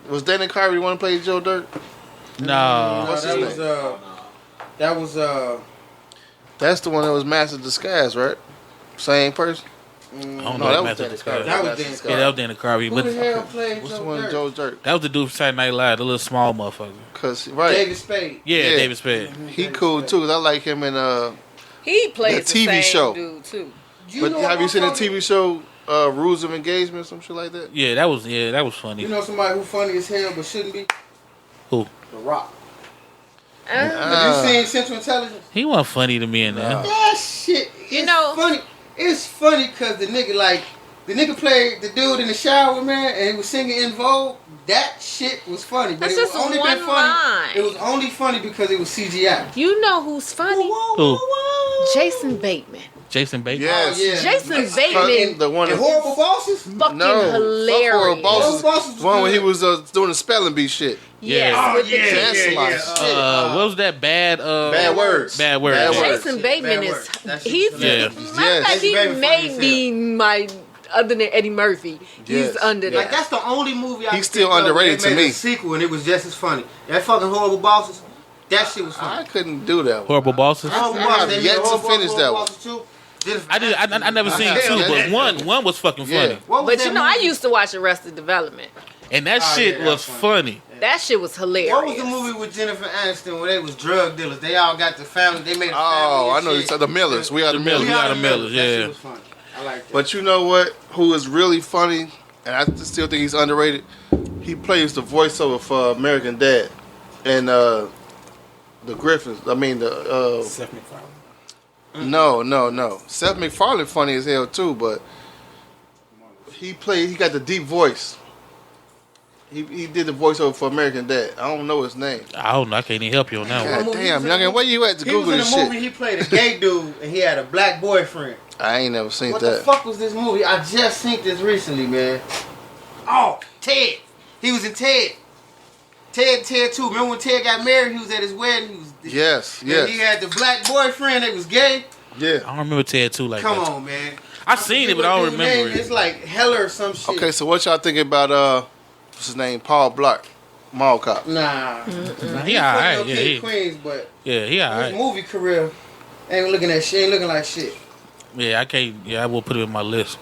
was Dana Carvey the one who played Joe Dirt? No. What's his name? That was That's the one that was Master Disguise, right? Same person. I don't No, know that that was Dana Dana Carvey. Carvey. That was Master Dana Disguise. Yeah, that was Dana Carvey. who But the hell played What's the Joe one Dirt? Joe Dirt? that was the dude from Saturday Night Live, the little small motherfucker. Cause right, David Spade. Yeah, Yeah. David Spade. he cool too. 'Cause I like him in He plays That the TV same show. dude too. But know have you seen the motherfucker- TV show Rules of Engagement, some shit like that? Yeah, that was funny. You know somebody who funny as hell but shouldn't be? Who? The Rock. Uh, Have you seen Central Intelligence? He wasn't funny to me in there. That shit You is know- funny. It's funny because the nigga played the dude in the shower, man, and he was singing In Vogue. That shit was funny. But That's it was just only one been funny. line. It was only funny because it was CGI. You know who's funny? Who? Jason Bateman. Jason Bateman. Yes. Oh, yeah. Jason Bateman, The one And Horrible Bosses? fucking no, hilarious. Horrible Bosses. Horrible Bosses was The one when he good. was doing the spelling bee shit. Yes, Yeah. with the yeah, kids. That's my shit. What was that bad? Bad words. Bad words. Bad Yeah. words. Jason Bateman Bad is words. That shit he's was Yeah. matter of Yes. fact, he Jason Bateman may funny as be my other than Eddie Murphy. He's Yes. under Like that. that's the only movie I He's can still think of underrated where they to made me. A sequel and it was just as funny. That fucking Horrible Bosses, that shit was I funny. couldn't do that one. Horrible bosses. Horrible I Bosses, have they yet made to Horrible finish that Horrible one. Bosses too. Jennifer I never seen have. two, Yeah. but one was fucking funny. Yeah. What was But that you know, I movie? used to watch Arrested Development. And that Oh, shit yeah, that was was funny. That shit was hilarious. What was the movie with Jennifer Aniston where they was drug dealers? They all got the family. They made a family. Oh, I and know you shit. said the Millers. We are the The Millers. Millers. We Are the Millers, That yeah. shit was funny. I like that. But you know what? Who is really funny, and I still think he's underrated. He plays the voiceover for American Dad, and the Griffins. I mean the Seth MacFarlane. no. Seth MacFarlane funny as hell too, but he got the deep voice. He did the voiceover for American Dad. I don't know his name. I don't know. I can't even help you on that one. God damn, youngin, where you at to He Google was this in a shit? movie. He played a gay dude and he had a black boyfriend. I ain't never seen What the that. fuck was this movie? I just seen this recently, man. Oh, Ted. He was in Ted. Ted 2. Remember when Ted got married? He was at his wedding. He was, Yes. and he had the black boyfriend that was gay. Yeah. I don't remember Ted 2 like Come that. on, man. I seen it, but I don't remember it. It's like Heller or some shit. Okay, so what y'all thinking about what's his name? Paul Blart, Mall Cop. Nah. He alright. Yeah, Yeah, Queens, but he his alright. movie career ain't looking at shit. Ain't looking like shit. Yeah, I can't. Yeah, I will put it in my list.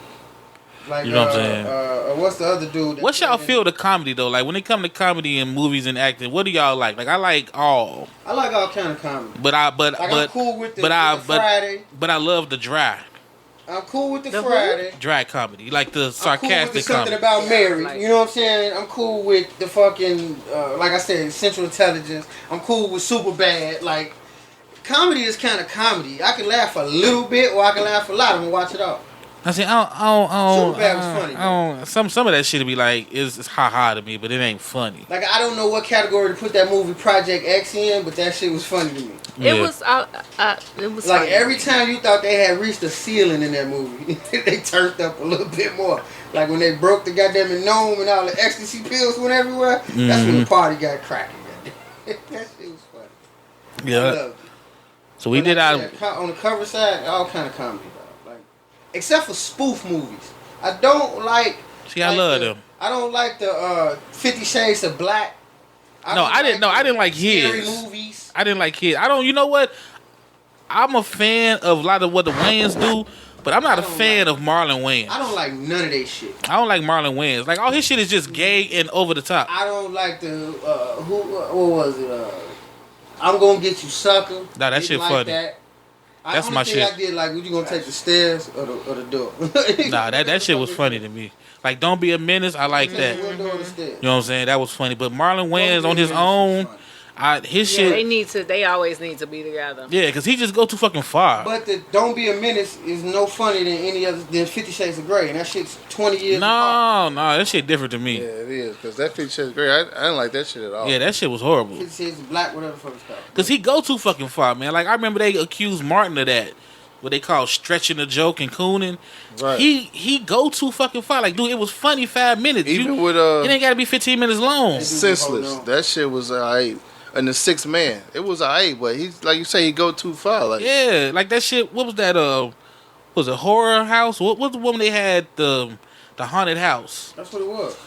Like, You know what I'm saying? What's the other dude? What y'all feel the comedy though? Like when it come to comedy and movies and acting, what do y'all like? Like I like all, I like all kind of comedy. but I'm cool with the Friday. Friday. But I love the dry I'm cool with the Friday. comedy, like the I'm cool sarcastic with the something comedy. about Mary. You know what I'm saying? I'm cool with the fucking, like I said, Central Intelligence. I'm cool with Super Bad. Like, comedy is kind of comedy. I can laugh a little bit or I can laugh a lot. I'm gonna watch it all. I say I don't. Superbad was funny, I don't, some of that shit be like it's ha ha to me, but it ain't funny. Like, I don't know what category to put that movie Project X in, but that shit was funny to me. Yeah. It was Like, funny. every time you thought they had reached the ceiling in that movie, they turned up a little bit more. Like, when they broke the goddamn gnome and all the ecstasy pills went everywhere, that's when the party got cracking. That shit was funny. I Yeah. loved it. So we But did like I our. said, on the cover side, all kind of comedy, dog. Like, except for spoof movies. I don't like. See, I love them. I don't like the 50 Shades of Black. No, I didn't. No, I didn't like scary his. movies. I didn't like his. I don't. You know what? I'm a fan of a lot of what the Wayans do, but I'm not a fan of Marlon Wayans. I don't like none of that shit. I don't like Marlon Wayans. Like all his shit is just gay and over the top. I don't like the what was it? I'm gonna get you, sucker. Nah, that shit like funny. That. That's my shit. I did like, would you gonna take the stairs or the door? Nah, that shit was funny to me. Like, Don't Be a Menace, I like Take that. the You window or the stairs? know what I'm saying? That was funny. But Marlon Wayans on his Don't Be a own, Menace was funny. his Yeah, shit. they always need to be together. Yeah, because he just go too fucking far. But the Don't Be a Menace is no funny than any other than 50 Shades of Grey, and that shit's 20 years apart. No, that shit different to me. Yeah, it is. Because that 50 Shades of Grey, I didn't like that shit at all. Yeah, that shit was horrible. 50 Shades of Black, whatever the fuck it's called. Because he go too fucking far, man. Like, I remember they accused Martin of that. What they call stretching the joke and cooning. Right. He go too fucking far. Like, dude, it was funny 5 minutes. Even with it ain't got to be 15 minutes long. Senseless. That shit was alright. And the Sixth Man, it was alright, but he's like you say, he go too far. Like Yeah, like that shit. What was that? Was it Horror House? What was the one they had the haunted house? That's what it was.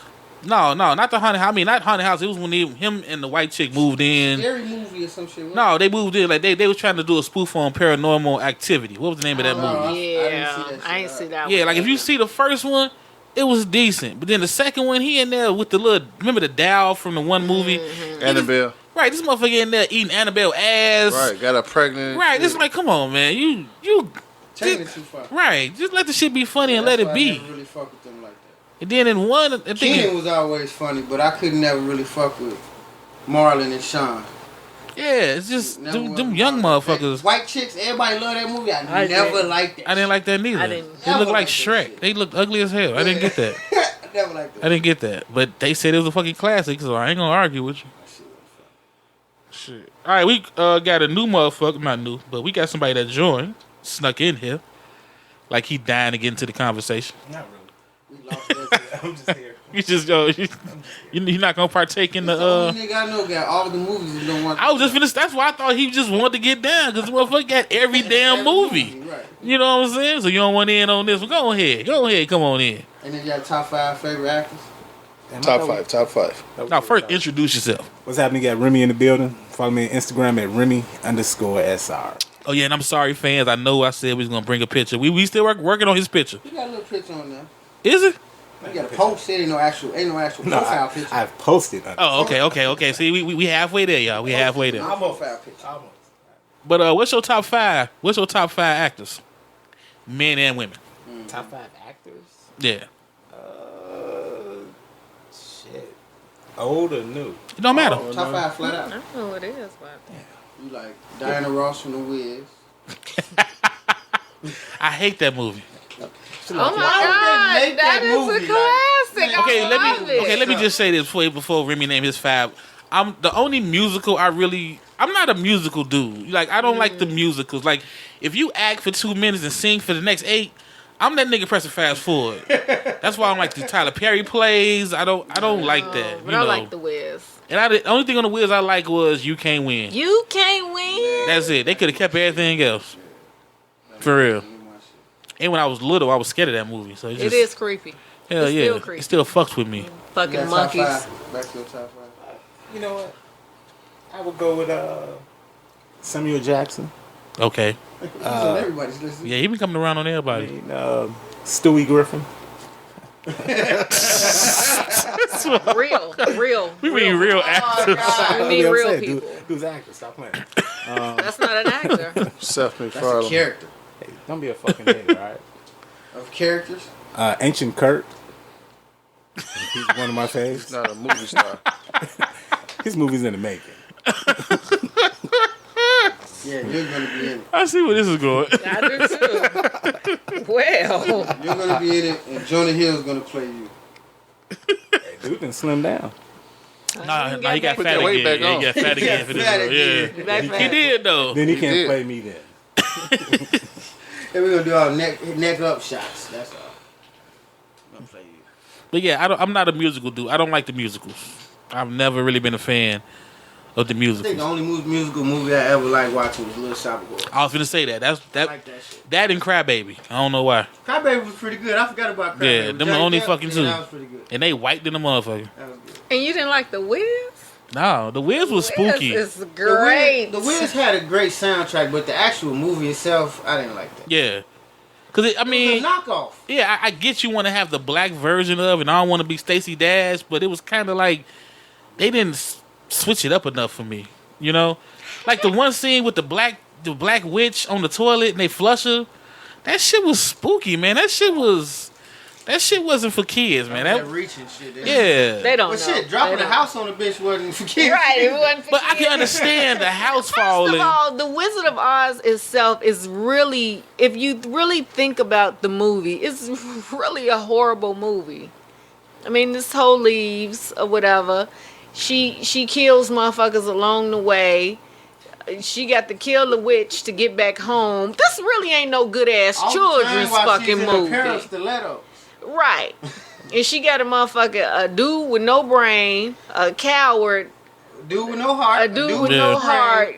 No, not the haunted house. I mean, not haunted house. It was when him and the white chick moved in. Scary movie or some shit. wasn't No, they moved in. Like they was trying to do a spoof on Paranormal Activity. What was the name of that Oh, no. movie? Yeah, I ain't see that. Yeah, one. like if you see the first one, it was decent. But then the second one, he in there with the little. Remember the doll from the one movie? Annabelle. Right, this motherfucker in there eating Annabelle ass. Right, got her pregnant. Right, it's like, come on, man, you Taking it too far. right. Just let the shit be funny and That's let it why I be. never really fuck with them like that. And then in one, I think Keenan was always funny, but I could never really fuck with Marlon and Sean. yeah, it's just Never them was young Marlon. motherfuckers. White chicks, everybody love that movie. I I never didn't. liked that. I didn't like that neither. I didn't. They look Never like liked that Shrek. shit. They looked ugly as hell. I didn't get that. I never liked that. I didn't get that. But they said it was a fucking classic, so I ain't gonna argue with you. Shit. All right, we got a new motherfucker. Not new, but we got somebody that joined, snuck in here, like he dying to get into the conversation. Not really. We lost that. I'm just here. You just you're not gonna partake in The the. only nigga I know got all the movies and don't want. I was just finished. That's why I thought he just wanted to get down because the motherfucker got every damn movie. Right. You know what I'm saying? So you don't want in on this? Well, go ahead, come on in. And then you got top 5 favorite actors. Damn, I Top thought five. we- Now, first introduce yourself. What's happening? Got Remy in the building. Follow me on Instagram at Remy_SR. Oh yeah, and I'm sorry, fans. I know I said we was gonna bring a picture. We still working on his picture. You got a little picture on there. Is it? You got a post. It ain't no actual No, profile picture. I've posted. Oh, okay. See, we halfway there, y'all. We halfway there. No profile picture. But what's your top 5? What's your top 5 actors? Men and women. Top 5 actors? Yeah. Shit. Old or new? It don't matter. Top 5 flat I out. don't know what it is, but You like Diana Ross from The Wiz. I hate that movie. oh my god, make that that is movie, a classic. Okay, I love it. let me just say this before Remy name his 5. I'm the only musical I'm not a musical dude. Like I don't like the musicals. Like if you act for 2 minutes and sing for the next 8, I'm that nigga pressing fast forward. That's why I'm like the Tyler Perry plays. I don't like that. But I like the Wiz. And the only thing on the Wiz I like was You Can't Win. You Can't Win. That's it. They could have kept everything else. For real. And when I was little, I was scared of that movie. So it is creepy. Hell it's yeah. Still creepy. It still fucks with me. Fucking monkeys. Back to the top 5. You know what? I would go with Samuel Jackson. Okay. Everybody's listening. Yeah, he been coming around on everybody. Stewie Griffin. Real. We mean real actors. We mean real people. Who's actor? Stop playing. That's not an actor. Seth That's a MacFarlane. character. Hey, don't be a fucking nigga, all right? Of characters? Ancient Curt. He's one of my faves. He's not a movie star. His movie's in the making. Yeah, you're going to be in it. I see where this is going. I do too. Well. You're going to be in it, and Jonah Hill's going to play you. Hey, dude can slim down. Nah, he got Put fat that weight again. back Yeah, on. he got fat again for this fat role. again. Yeah. He did though. Then he can't did. play me then. And we're going to do all neck up shots. That's all. I'm going to play you. But yeah, I'm not a musical dude. I don't like the musicals. I've never really been a fan of the I think musicals. the only musical movie I ever liked watching was Little Shop of Horrors. I was gonna say that. I like that shit. That and Crybaby. I don't know why. Crybaby was pretty good. I forgot about Crybaby. Yeah, them the Johnny only Depp, fucking two. That was pretty good. And they wiped in the motherfucker. That was good. And you didn't like the Wiz? No, the Wiz was spooky. It's great. The Wiz had a great soundtrack, but the actual movie itself, I didn't like that. Yeah. Cause I mean, it was a knockoff. yeah, I get you want to have the black version of, and I don't want to be Stacey Dash, but it was kind of like they didn't switch it up enough for me. You know, like the one scene with the black witch on the toilet and they flush her. That shit was spooky, man. That shit wasn't for kids, man. That reaching shit. Yeah. They don't But know. shit, dropping They the don't. house on the bitch wasn't for kids. Right, it wasn't for But I kids. can understand the house First falling. of all, The Wizard of Oz itself is really, if you really think about the movie, it's really a horrible movie. I mean, this whole leaves or whatever. She kills motherfuckers along the way. She got to kill the witch to get back home. This really ain't no good ass All the children's time while fucking she's in a pair of movie. stilettos. Right. And she got a motherfucker, a dude with no brain, a coward, Dude with no heart. a dude with Yeah. no heart.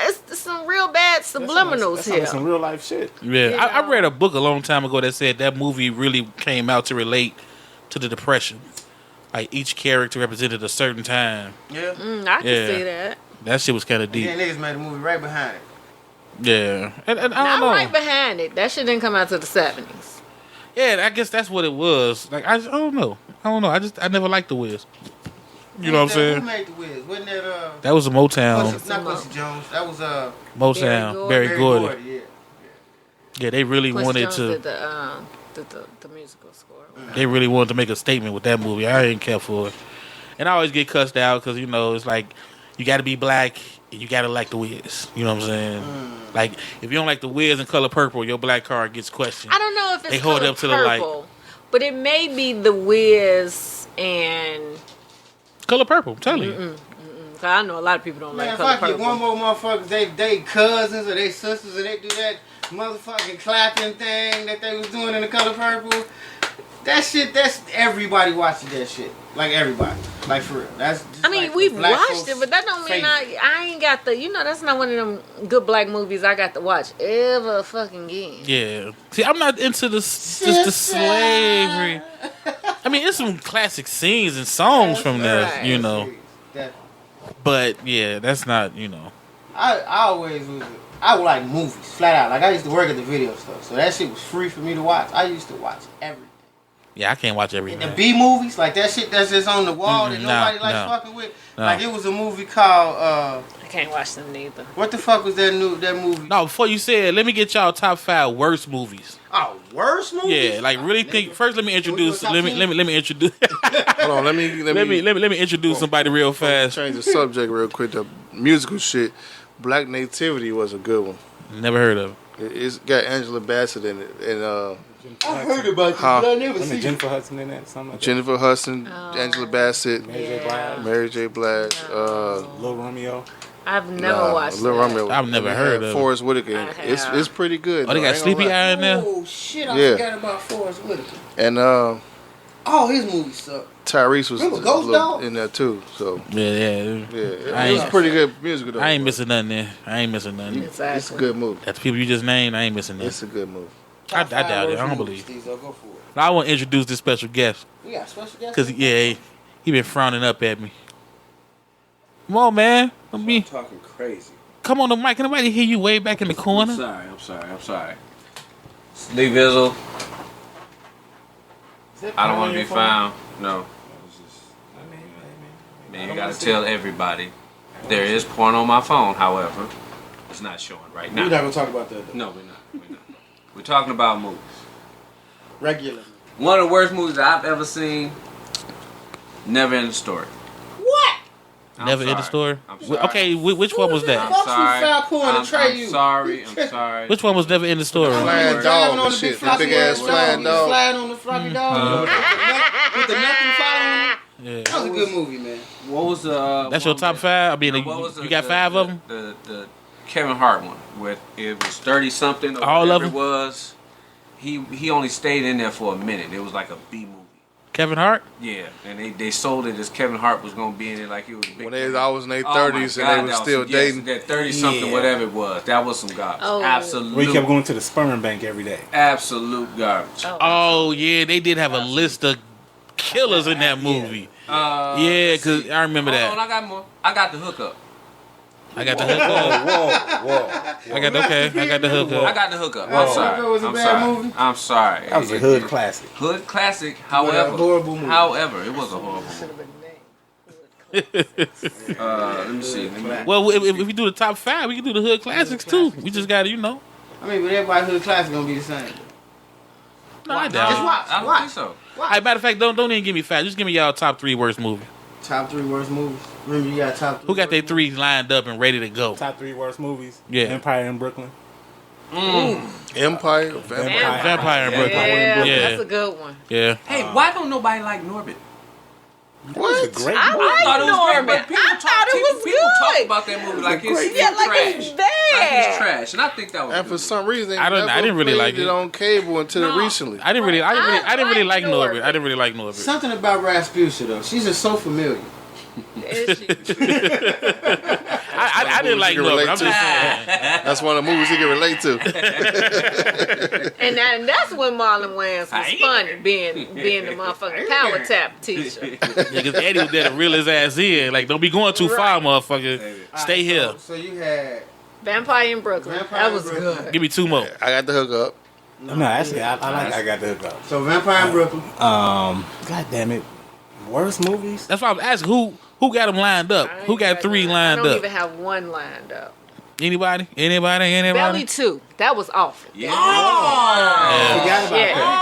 It's some real bad subliminals That's here. some real life shit. Yeah, Yeah. I read a book a long time ago that said that movie really came out to relate to the Depression. Like each character represented a certain time. Yeah. I can Yeah. see that. That shit was kind of deep. Yeah, niggas made a movie right behind it. Yeah, and I Not don't know. right behind it. That shit didn't come out till the 70s. Yeah, I guess that's what it was. Like I don't know. I never liked the Wiz. You know what I'm Who saying? made the Wiz? Wasn't that That was a Motown. Not Quincy Jones. That was Motown. Barry Barry Gordy. Gordy. Yeah. Yeah, they really Quincy wanted Jones to. did the musical score. They really wanted to make a statement with that movie. I didn't care for it, and I always get cussed out because it's like you got to be black and you got to like the Wiz. You know what I'm saying? Like if you don't like the Wiz and Color Purple, your black card gets questioned. I don't know if it's They hold Color up to the light. Purple, but it may be the Wiz and. Color Purple, I'm telling you. 'Cause I know a lot of people don't Man, like if Color I get Purple. one more motherfuckers, they cousins or they sisters, and they do that motherfucking clapping thing that they was doing in the Color Purple. That shit, that's everybody watching that shit. Like everybody. Like for real. That's just I mean, like we've the black watched folks' it, but that don't mean favorite. I ain't got the. That's not one of them good black movies I got to watch ever fucking again. Yeah. See, I'm not into the slavery. I mean, it's some classic scenes and songs from there, Right. That, But yeah, that's not. I always was. I would like movies, flat out. Like I used to work at the video store, so that shit was free for me to watch. I used to watch everything. Yeah, I can't watch And everything. the B movies, like that shit that's just on the wall that Mm-mm, nobody no, like no. fucking with. No. Like it was a movie called I can't watch them neither. what the fuck was that movie? No, before you say it, let me get y'all top 5 worst movies. Oh, worst movies? Yeah, like really think. First, let me introduce. top Let me 10? introduce. Hold on, let me introduce somebody real fast. change the subject real quick. The musical shit. Black Nativity was a good one. Never heard of it. It's got Angela Bassett in it, and I heard about this, Huh? but I never I mean, seen it. Jennifer Hudson in that, something like Jennifer Hudson, Oh. Angela Bassett, that. Mary J. Blige, Mary J. Blige. Lil Romeo. I've never watched Little that. Remy. I've never heard of it. Forrest Whitaker. I It's have. pretty good. Oh, they though. got I ain't gonna Sleepy lie. Eye in there. Oh shit! I Yeah. forgot about Forrest Whitaker. And All his movies suck. Tyrese was Remember Ghost Dog? in there too. So Yeah. it was pretty good music though. I ain't missing nothing there. I ain't missing nothing. Exactly. It's a good movie. That's the people you just named. I ain't missing nothing. It's a good movie. I doubt it. I don't believe. Stezo, go for it. I want to introduce this special guest We got special guests. because he been frowning up at me. Come on, man. Let me Talking crazy. come on the mic. Can nobody hear you way back in the corner? I'm sorry. It's LeeVizzle. I don't want to be found. No. Man, you gotta tell everybody. There is porn on my phone, however. It's not showing right now. We're not gonna talk about that. Though. No, we're not. We're talking about movies. Regular. One of the worst movies that I've ever seen. Never Ending Story. What? I'm Never in the sorry. store. I'm sorry. Okay, which one was I'm that? Fuck you, sorry. Falcon, and Trey, I'm you. sorry. I'm sorry. Which one was never in the store? Flying Driving dog on and the shit. big The floppy big ass dog. flying You dog. Flying on the floppy dog. With the nothing following. Yeah. That was a good movie, man. What was That's your top five? I mean, What was you got five of them? The Kevin Hart one with it was 30 something. Or All of whatever them? it was. He only stayed in there for a minute. It was like a B movie. Kevin Hart? Yeah, and they sold it as Kevin Hart was gonna be in it like he was a big. When they was always in their Oh my 30s and God, they was that still dating. That 30 something, Yeah. whatever it was. That was some garbage. Oh. Absolute. We kept going to the sperm bank every day. Absolute garbage. Oh, yeah, they did have a list of killers in that movie. Yeah, because I remember Hold on, that. I got more. I got the hookup. I got the hookup. Whoa. I got the hookup. I got the hookup. Oh, I'm sorry. Hookup was a I'm bad sorry. movie? I'm sorry. That was a hood classic. Hood classic. a However, horrible movie. it was a horrible movie. Let me see. Well, if we do the top five, we can do the hood classics too. We just got to, I mean, but everybody who's classic gonna be the same. No, I Just doubt watch. I don't Watch. think so. it. Matter of fact, don't even give me five. Just give me y'all top three worst movie. Top 3 worst movies. Remember, you got top 3. Who got their worst three lined up and ready to go? Top 3 worst movies. Yeah. Empire in Brooklyn. Empire. Vampire in Brooklyn. Yeah, Yeah. that's a good one. Yeah. Hey, why don't nobody like Norbit? What? It's a great I movie. like thought it was great, Norman. but people I thought it was people talk good. about that movie like it's Yeah, like trash. it's Like bad. it's trash, and I think that was. And for some reason, I didn't really like it it. on cable until No. recently. I didn't really like like Norbit. Norbit. I didn't really like Norbit. Something about Rasputia though. She's just so familiar. Is she? I didn't like You can Norbit. relate I'm to. just saying. That's one of the movies he can relate to. And that's when Marlon Wayans was funny, being the motherfucking power tap teacher. Because Eddie was there to reel his ass in. Like, don't be going too far, motherfucker. Stay here. So you had Vampire in Brooklyn. Vampire That in was Brooklyn. good. Give me two more. I got the hookup. No, actually, I like I got the hook up. so Vampire in Brooklyn. God damn it. Worst movies? That's why I was asking who got them lined up. Who got three lined I don't up? even have one lined up. Anybody? Belly 2. That was awful. Yeah. Forgot about Yeah. that.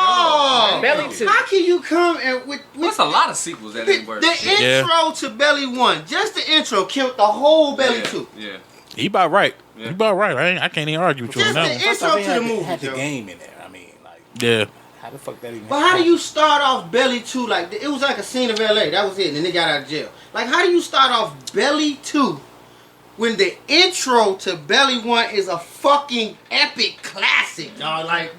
Oh, Belly 2. How can you come and with There's a lot of sequels that ain't worth the shit. intro to Belly 1? Just the intro killed the whole Belly 2. Yeah. He about right. Yeah. He about right. I can't even argue with you on Just that the one. intro to the movie. had the Joe. game in there. I mean, like, Yeah. how the fuck that even But how do you start off Belly 2? Like, it was like a scene of LA. That was it. And then they got out of jail. Like, how do you start off Belly 2 when the intro to Belly 1 is a fucking epic classic, dog? Like,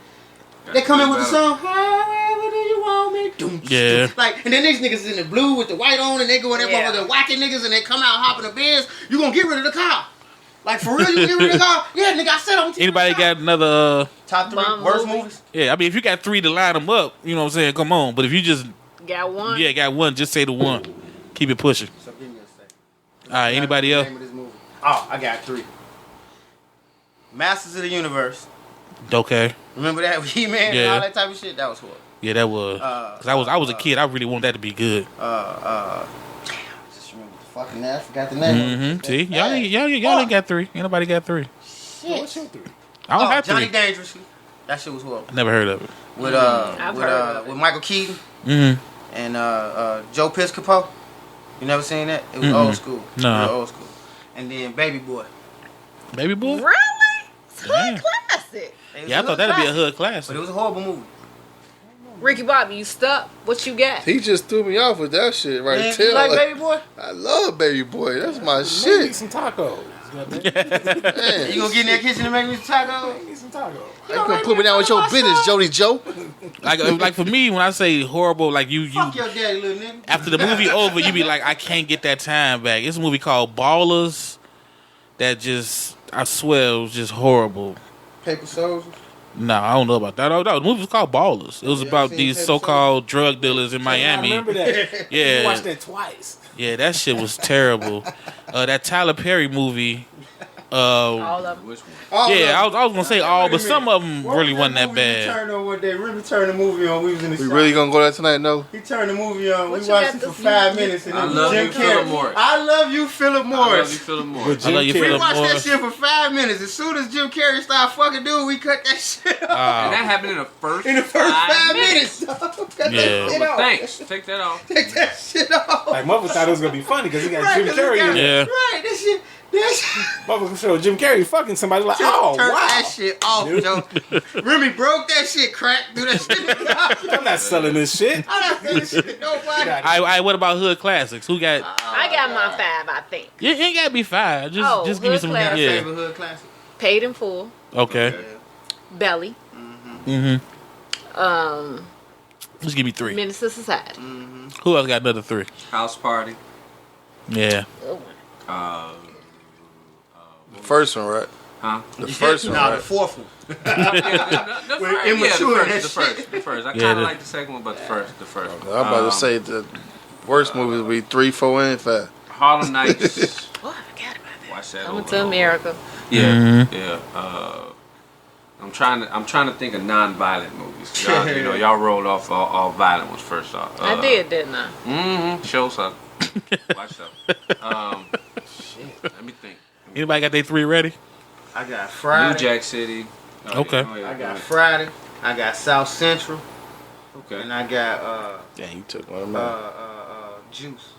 they come in with the song, however do you want me? Doom, Yeah. doom. Like, and then these niggas in the blue with the white on, and they go in there Yeah. motherfucking whacking niggas, and they come out hopping the Benz. You gonna get rid of the car? Like, for real, you gonna get rid of the car? Yeah, nigga, I said I'm Anybody got another? top 3 Bum worst movie? movies? Yeah, I mean, if you got three to line them up, you know what I'm saying? Come on. But if you just Got one? got one, just say the one. Keep it pushing. So give me a second. All right, anybody else? Name of this movie. Oh, I got 3. Masters of the Universe. Okay. Remember that He-Man Yeah. and all that type of shit? That was horrible. Yeah, that was. Cause I was a kid. I really wanted that to be good. Damn, just remember the fucking name. I forgot the name. See, y'all ain't got three. Ain't nobody got three. Shit. What's your 3? I don't have Johnny three. Dangerously. That shit was horrible. Never heard of it. With I've heard of it. with Michael Keaton Mm-hmm. and Joe Piscopo. You never seen that? It was old school. No. Real old school. And then Baby Boy. Baby boy. Really? It's Yeah. hood classic. It was Yeah, I a thought that'd be a classic, hood classic. But it was a horrible movie. Ricky Bobby, you stuck? What you got? He just threw me off with that shit right Man, there. you like Baby Boy? I love Baby Boy. That's my Make me shit. some tacos. Man. You gonna get in that kitchen and make me some tacos? Make me some tacos. You gonna put me down with your business, Jody Joe. Like for me, when I say horrible, like you Fuck your daddy, little nigga. after the movie over, you be like, I can't get that time back. It's a movie called Ballers that just, I swear, it was just horrible. Paper Soldiers. No, I don't know about that. No, the movie was called Ballers. It was Yeah, about I've seen these Paper so-called drug dealers in I Miami. remember that. Yeah. You watched that twice. Yeah, that shit was terrible. That Tyler Perry movie. All of them. Which one? Yeah, I was gonna say all, Wait a but some minute. of them What really was wasn't that movie we bad. turned on one day. Remy turned the movie on. We was in the We shop. really gonna go there tonight? No. He turned the movie on. What We you watched got it for this 5 movie? minutes. And I it was love Jim you, Philip Carrey. Morris. I love you, Philip I love you, Morris. Philip With Morris. I love you, Jim We Philip Carrey. watched that Morris. shit for 5 minutes. As soon as Jim Carrey started fucking doing, we cut that shit off. And that happened in the first. In the first 5 minutes. minutes. dog. Cut Yeah. that shit But off. thanks. Take that off. Take that shit off. Like, mother thought it was going to be funny because he got Right, Jim 'cause he Carrey got- in it. Yeah. Right, that shit. Mother showed Jim Carrey fucking somebody like, oh, Turn wow. that shit off, Joe. Remy broke that shit, crack. Do that shit. I'm not selling this shit. I'm not saying this shit to nobody. I what about hood classics? Who got? I got my 5, I think. You ain't gotta be 5. Just Oh, just give me hood some. classic. Yeah. Favorite hood classic. Paid in Full. Okay. Belly. Just give me 3. Menace to Society. Who else got another 3? House party. Yeah. First one, right? Huh? The first one, Nah, the right? fourth one. The first. immature and The that first. The first. I Yeah, kind the- of like the second one, but the first. I'm about to say the worst movies would be 3, 4, and 5. Harlem Nights. Oh, I forgot about that. Watch that. Coming over to and over. America. Yeah, yeah. I'm trying to think of non-violent movies. Y'all, y'all rolled off all violent ones first off. I did, didn't I? Mm-hmm. Show some. Watch that. Shit. Let me think. Anybody got their 3 ready? I got New Friday. Jack City. Oh, Okay. yeah, I got Friday. I got South Central. Okay. And I got Yeah, you took one of mine. Juice.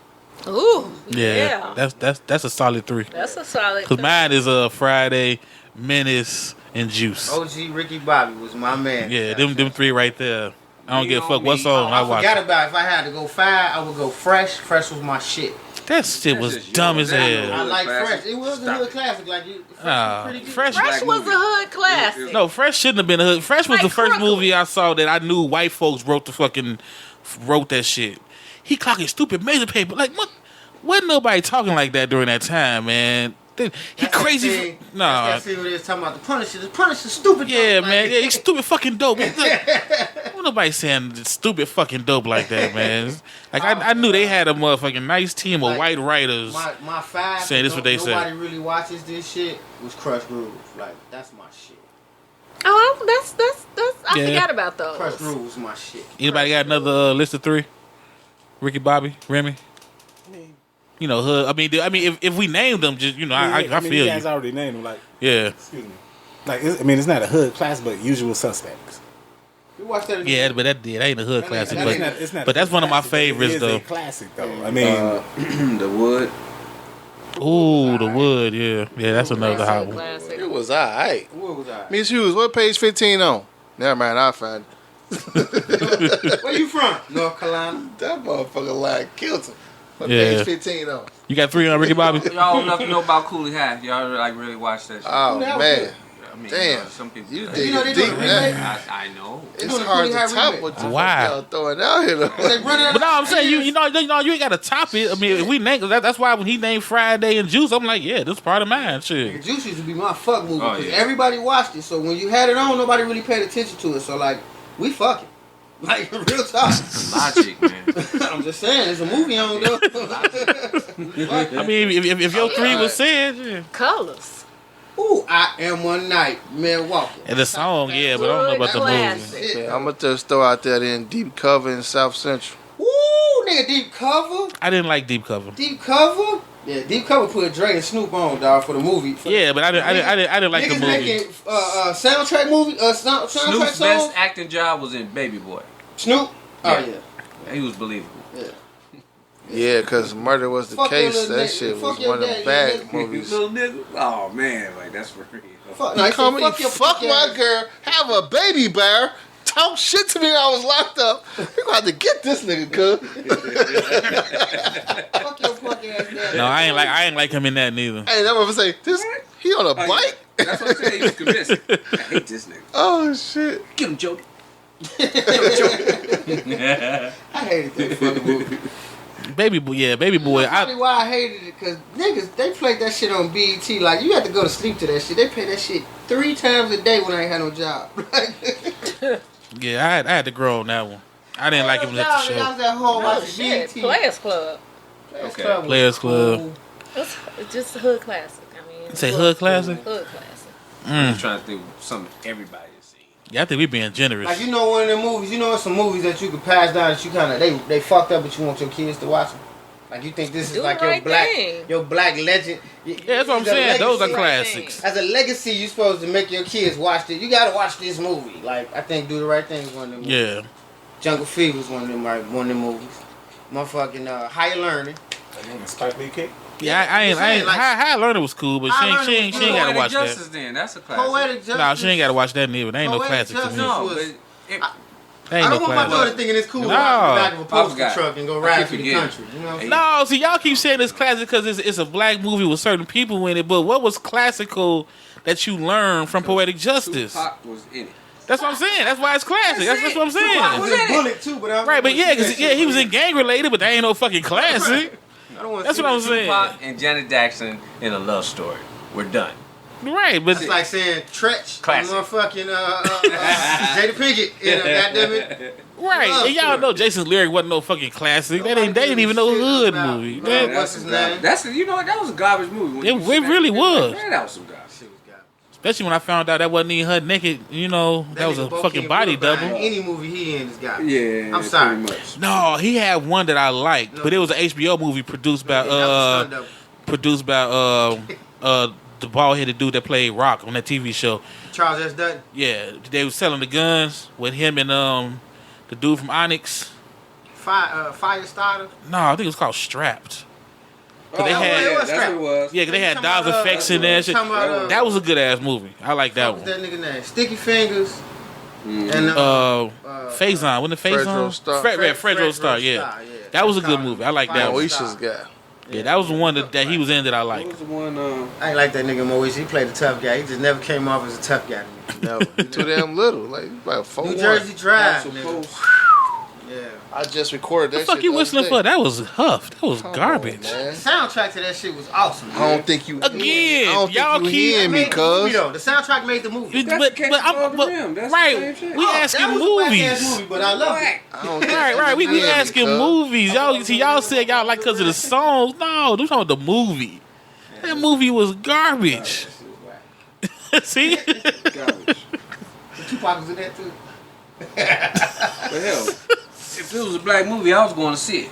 Ooh. Yeah. That's a solid 3. That's a solid. Cause mine is Friday, Menace, and Juice. OG Ricky Bobby was my man. Yeah, them 3 right there. I don't You give a know fuck what me. song I I watch. forgot about it. If I had to go 5, I would go Fresh. Fresh was my shit. That shit was That's just dumb yours. as I hell. like Classic. Fresh. It was a hood classic. Like you, Fresh Nah, was pretty good. Fresh. Fresh was a hood classic. No, Fresh shouldn't have been a hood. Fresh was Like the first Crooked. movie I saw that I knew white folks wrote that shit. He clocking stupid major paper. Like what? Wasn't nobody talking like that during that time, man. He That's crazy. that thing- Nah. That's that scene where they was talking about the Punisher. The Punisher's stupid. Yeah, though. man. Like, Yeah, he's stupid fucking dope. Wasn't nobody saying stupid fucking dope like that, man. Like I knew they had a motherfucking nice team of Like, white writers. My 5. Saying this what they say. Nobody really watches this shit. Was Crush Groove. Like that's my shit. Oh, that's. I Yeah. forgot about those. Crush Groove was my shit. Anybody got another list of 3? Ricky Bobby, Remy. You know, hood. I mean, if we named them, just I mean, feel you guys you. already named them. Like, Yeah, excuse me. Like, it's not a hood class, but Usual Suspects. You watch that? yeah, but that ain't a hood classic. that ain't- It's not But that's a one of my classic, but it favorites, is though. a classic, though. I mean, The Wood. Ooh, the wood. Yeah, that's another hot one. Classic. It was alright. What was I? Miss Hughes, what page 15 on? Never mind, I'll find it. Where you from? North Carolina. That motherfucker line killed him. What Yeah. page 15 on? You got 3 on Ricky Bobby? Y'all old enough to know about Cooley High. Y'all like really watch that shit. Oh, Who the hell man. I mean, damn. some people. You I dig You know it they deep, doing a man. remake. know. It's doing a hard Cooley to High top remake. what the Why? fuck y'all throwing out here, though. They running out But no, I'm of saying you ideas. you ain't got to top it. I mean, if we name that's why when he named Friday and Juice, I'm like, yeah, this part of mine. Shit. Juice used to be my fuck movie Oh, because yeah. everybody watched it. So when you had it on, nobody really paid attention to it. So like, we fucking. Like real talk. Logic, man. I'm just saying, there's a movie on though. I mean, if your 3 was said, yeah. Colors. Ooh, I Am One Night, man walking. And the song, yeah, but I don't know about the movie. Classic. Yeah, I'm going to just throw out there then Deep Cover in South Central. Ooh, nigga, Deep Cover. I didn't like Deep Cover. Deep Cover. Yeah, Deep Cover put Dre and Snoop on, dog, for the movie. Yeah, but I didn't like the Niggas movie. making soundtrack movie, soundtrack Snoop's song. best acting job was in Baby Boy. Snoop. Oh Yeah. yeah. He was believable. Yeah, because Murder Was the Fuck Case. your little That nigga. shit Fuck was your one of the daddy, bad nigga. movies. Little nigga. Oh man, like that's for real. Fuck, no, he said, Come fuck you your fuck my ass. girl, have a baby bear. talk shit to me when I was locked up. We gonna have to get this nigga, cuz. Fuck your fuck ass dad. No, I ain't like him in that neither. Hey, that motherfucker say, this, he on a bike? That's what I'm saying. He was convinced. I hate this nigga. Oh, shit. Get him, Jody. I hated that fucking movie. Baby boy. Probably why I hated it, because niggas, they played that shit on BET. Like, you had to go to sleep to that shit. They play that shit 3 times a day when I ain't had no job. Yeah, I had to grow on that one. I didn't like him at the show. That was that whole Oh, watching shit. BET. Players Club. Okay. Club was Players Club. cool. It's just a hood classic. I mean, Say hood classic? Hood classic. I'm trying to think of something everybody has seen. Yeah, I think we being generous. Like, you know, one of them movies, you know, some movies that you could pass down that you kind of, they fucked up, but you want your kids to watch them. Like, you think this is Do like the right thing. your black legend. Yeah, that's what I'm saying. Those are classics. As a legacy, you supposed to make your kids watch it. You gotta watch this movie. Like, I think Do the Right Thing is one of them movies. Yeah. Jungle Fever was one of them movies. Motherfucking Higher Learning. Spike Lee kick. Yeah, I ain't. Like- High Learning was cool, but she ain't gotta watch Justice, that. then. That's a classic. Poetic Justice. No, she ain't gotta watch that neither. That ain't no Poetic classic to Justice. me. No, was- but That I ain't no don't want my daughter classic. thinking it's cool to No. walk in the back of a I postal forgot. truck and go I ride keep through the forgetting. country. You know what I'm saying? No, see, y'all keep saying it's classic because it's a black movie with certain people in it. But what was classical that you learned from Poetic Justice? Tupac was in it. That's what I'm saying. That's why it's classic. That's what I'm I saying. was in Bullet too, but I Right, but yeah, because he was in gang related, but that ain't no fucking classic. I don't want That's what I'm saying. Tupac and Janet Jackson in a love story. We're done. Right, but It's like saying Tretch, Classic. motherfucking Jada Pinkett in goddammit. right, and y'all know Jason's lyric wasn't no fucking classic. They didn't even know hood movie. Right. That- What's his name? That's you know what, that was a garbage movie. When It- you it sit back really and think, was. Man, that was some garbage. Shit was garbage. Especially when I found out that wasn't even her naked. You know, that was a nigga fucking Bokeem body Woodbine, double. Any movie he in is garbage. Yeah, I'm sorry. pretty much. No, he had one that I liked, but it was an HBO movie produced by That was stunt double. the bald headed dude that played Rock on that TV show. Charles S. Dutton. Yeah, they was selling the guns with him and the dude from Onyx. Firestarter. No, I think it was called Strapped. Oh, they yeah, had- that's what it was. Yeah, 'cause they had Talking Dodge about, effects in there. and Shit. talking about, That was a good ass movie. I like that What's one. that nigga name? Sticky Fingers. Mm. And Phazon, wasn't it Phazon? Fredro Starr. Fredro Starr, yeah. That was a good movie. I like that one. Moesha's guy. Yeah, that was the one that he was in that I What liked. was the one? I ain't like that nigga Moesha. He played a tough guy. He just never came off as a tough guy to me. No, he too damn little. Like, about 4'1". New Jersey Drive. House of nigga. Post. Yeah. I just recorded that What the fuck shit you the whistling other for? day. That was Huff. That was Come garbage. on, man. The soundtrack to that shit was awesome. I don't think you Again, I don't think y'all you keep- hearing me, Made the movie, cuz. though. The soundtrack made the movie. That's the Catch Above the Rim. That's the right, same shit. we Oh, asking that was a whack-ass movies. movie, but I love it. I don't think Right, you we hearing me, asking cuz. movies. Y'all see, y'all said y'all like because of the songs. No, them talking about the movie. That movie was garbage. See, Garbage. The Tupac was in that too. But hell, if it was a black movie, I was going to see it.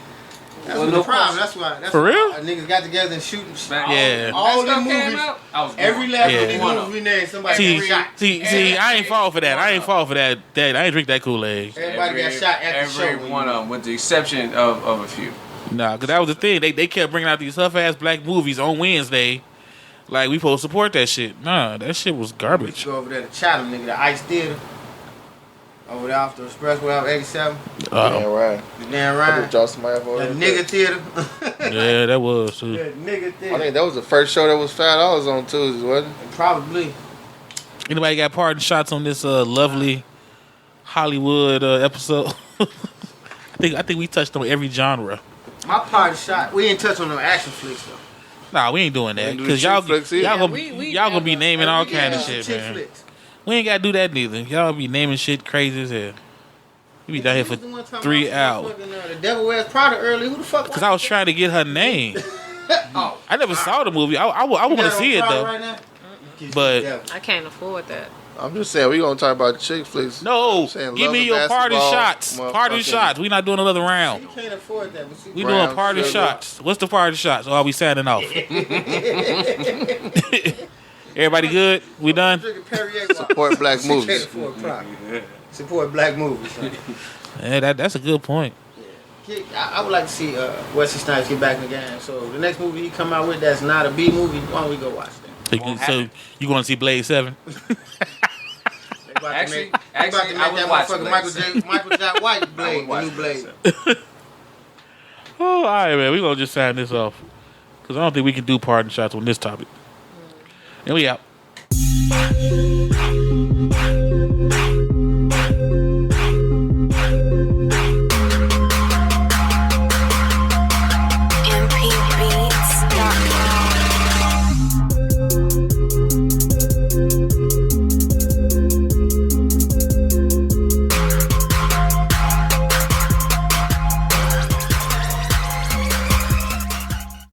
That's Well, the no problem. question. That's For why real? Niggas got together and shooting. Yeah. All That the stuff came movies. out, I was Every going. last Yeah. of the movie name somebody see, got shot. see. I ain't fall for that. I ain't fall for that. I ain't drink that Kool-Aid. Everybody got shot at the show. Every one of them, with the exception of a few. Nah, because that was the thing. They kept bringing out these tough-ass black movies on Wednesday. Like, we supposed to support that shit. Nah, that shit was garbage. Go over there to Chatham, nigga, the Ice Theater. Over there off the expressway off 87. Yeah, right. The damn I ride. just dropped somebody off over The there. nigga theater. Yeah, that was, too. That nigga I theater. think that was the first show that was $5 on Tuesdays, wasn't it? Probably. Anybody got parting shots on this lovely Hollywood episode? I think we touched on every genre. My party shot. We ain't touch on no action flicks though. Nah, we ain't doing that Ain't do because chick y'all flicks either. gonna Yeah, we y'all gonna be never- naming all We kind of got shit, chick man. flicks. We ain't gotta do that neither. Y'all be naming shit crazy as hell. We be down here for Who's the one talking 3 about hours. fucking, the Devil Wears Prada early. Who the fuck? Cause I was trying to get her name. Oh, I never saw the movie. I want to see it though. Right now? But- Devil. I can't afford that. I'm just saying, we gonna talk about chick flicks. No, I'm saying give love me of your party basketball, shots. Party motherfucking shots. We not doing another round. You can't afford that. But you We Brown doing party sugar. shots. What's the party shots? Or are we signing off? Everybody good? We done? drinking Perrier water. Support black Can't movies. afford Prada. Support black movies. Son. Yeah, that's a good point. I would like to see Wesley Snipes get back in the game. So the next movie he come out with that's not a B movie, why don't we go watch that? So you going to see Blade 7? Actually, they about to I make would that watch motherfucker Michael J. White blade, the new blade. Oh, all right, man. We're going to just sign this off. Because I don't think we can do pardon shots on this topic. And we out.